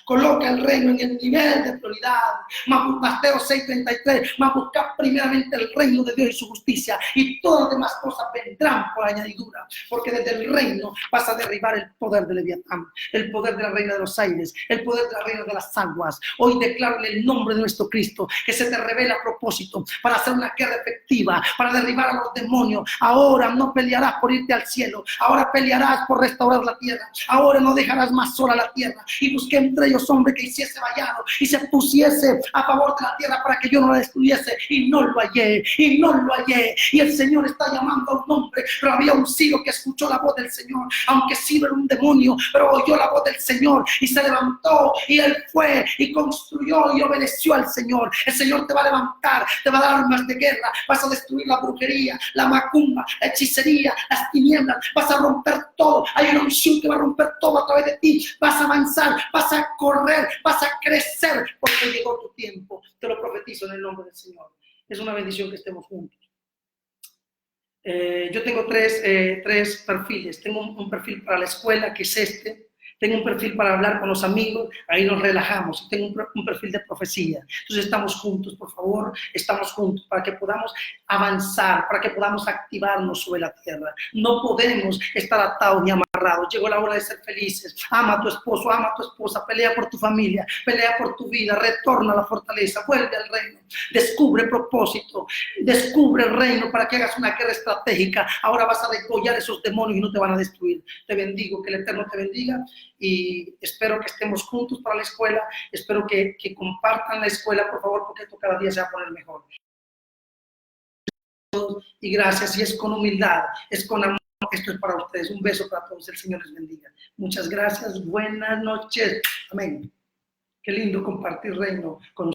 coloca el reino en el nivel de prioridad. Mateo 6:33, mas buscad primeramente el reino de Dios y su justicia, y todas las demás cosas vendrán por añadidura, porque desde el reino vas a derribar el poder del leviatán, el poder de la reina de los aires, el poder de la reina de las aguas. Hoy declaro en el nombre de nuestro Cristo que se te revela a propósito para hacer una guerra efectiva, para derribar a los demonios. Ahora no pelearás por irte al cielo, ahora pelearás por restaurar la tierra, ahora no dejarás más sola la tierra. Y busqué entre ellos hombre que hiciese vallado y se pusiese a favor de la tierra para que yo no la destruyese, y no lo hallé, y el Señor está llamando a un hombre. Pero había un Ciro que escuchó la voz del Señor, aunque Ciro era un demonio, pero oyó la voz del Señor y se levantó, y él fue y construyó y obedeció al Señor. El Señor te va a levantar, te va a dar armas de guerra, vas a destruir la brujería, la macumba, la hechicería, las tinieblas, vas a romper todo. Hay una unción que va a romper todo a través de ti. Vas a avanzar, vas a correr, vas a crecer, porque llegó tu tiempo. Te lo profetizo en el nombre del Señor. Es una bendición que estemos juntos. Yo tengo tres perfiles. Tengo un perfil para la escuela, que es este. Tengo un perfil para hablar con los amigos, ahí nos relajamos. Y tengo un perfil de profecía. Entonces estamos juntos, por favor, estamos juntos para que podamos avanzar, para que podamos activarnos sobre la tierra. No podemos estar atados ni amarrados. Llegó la hora de ser felices. Ama a tu esposo, ama a tu esposa, pelea por tu familia, pelea por tu vida, retorna a la fortaleza, vuelve al reino, descubre propósito, descubre el reino para que hagas una guerra estratégica. Ahora vas a degollar esos demonios y no te van a destruir. Te bendigo, que el Eterno te bendiga. Y espero que estemos juntos para la escuela, espero que compartan la escuela, por favor, porque esto cada día se va a poner mejor. Y gracias, y es con humildad, es con amor, esto es para ustedes. Un beso para todos, el Señor les bendiga. Muchas gracias, buenas noches, amén. Qué lindo compartir reino con ustedes.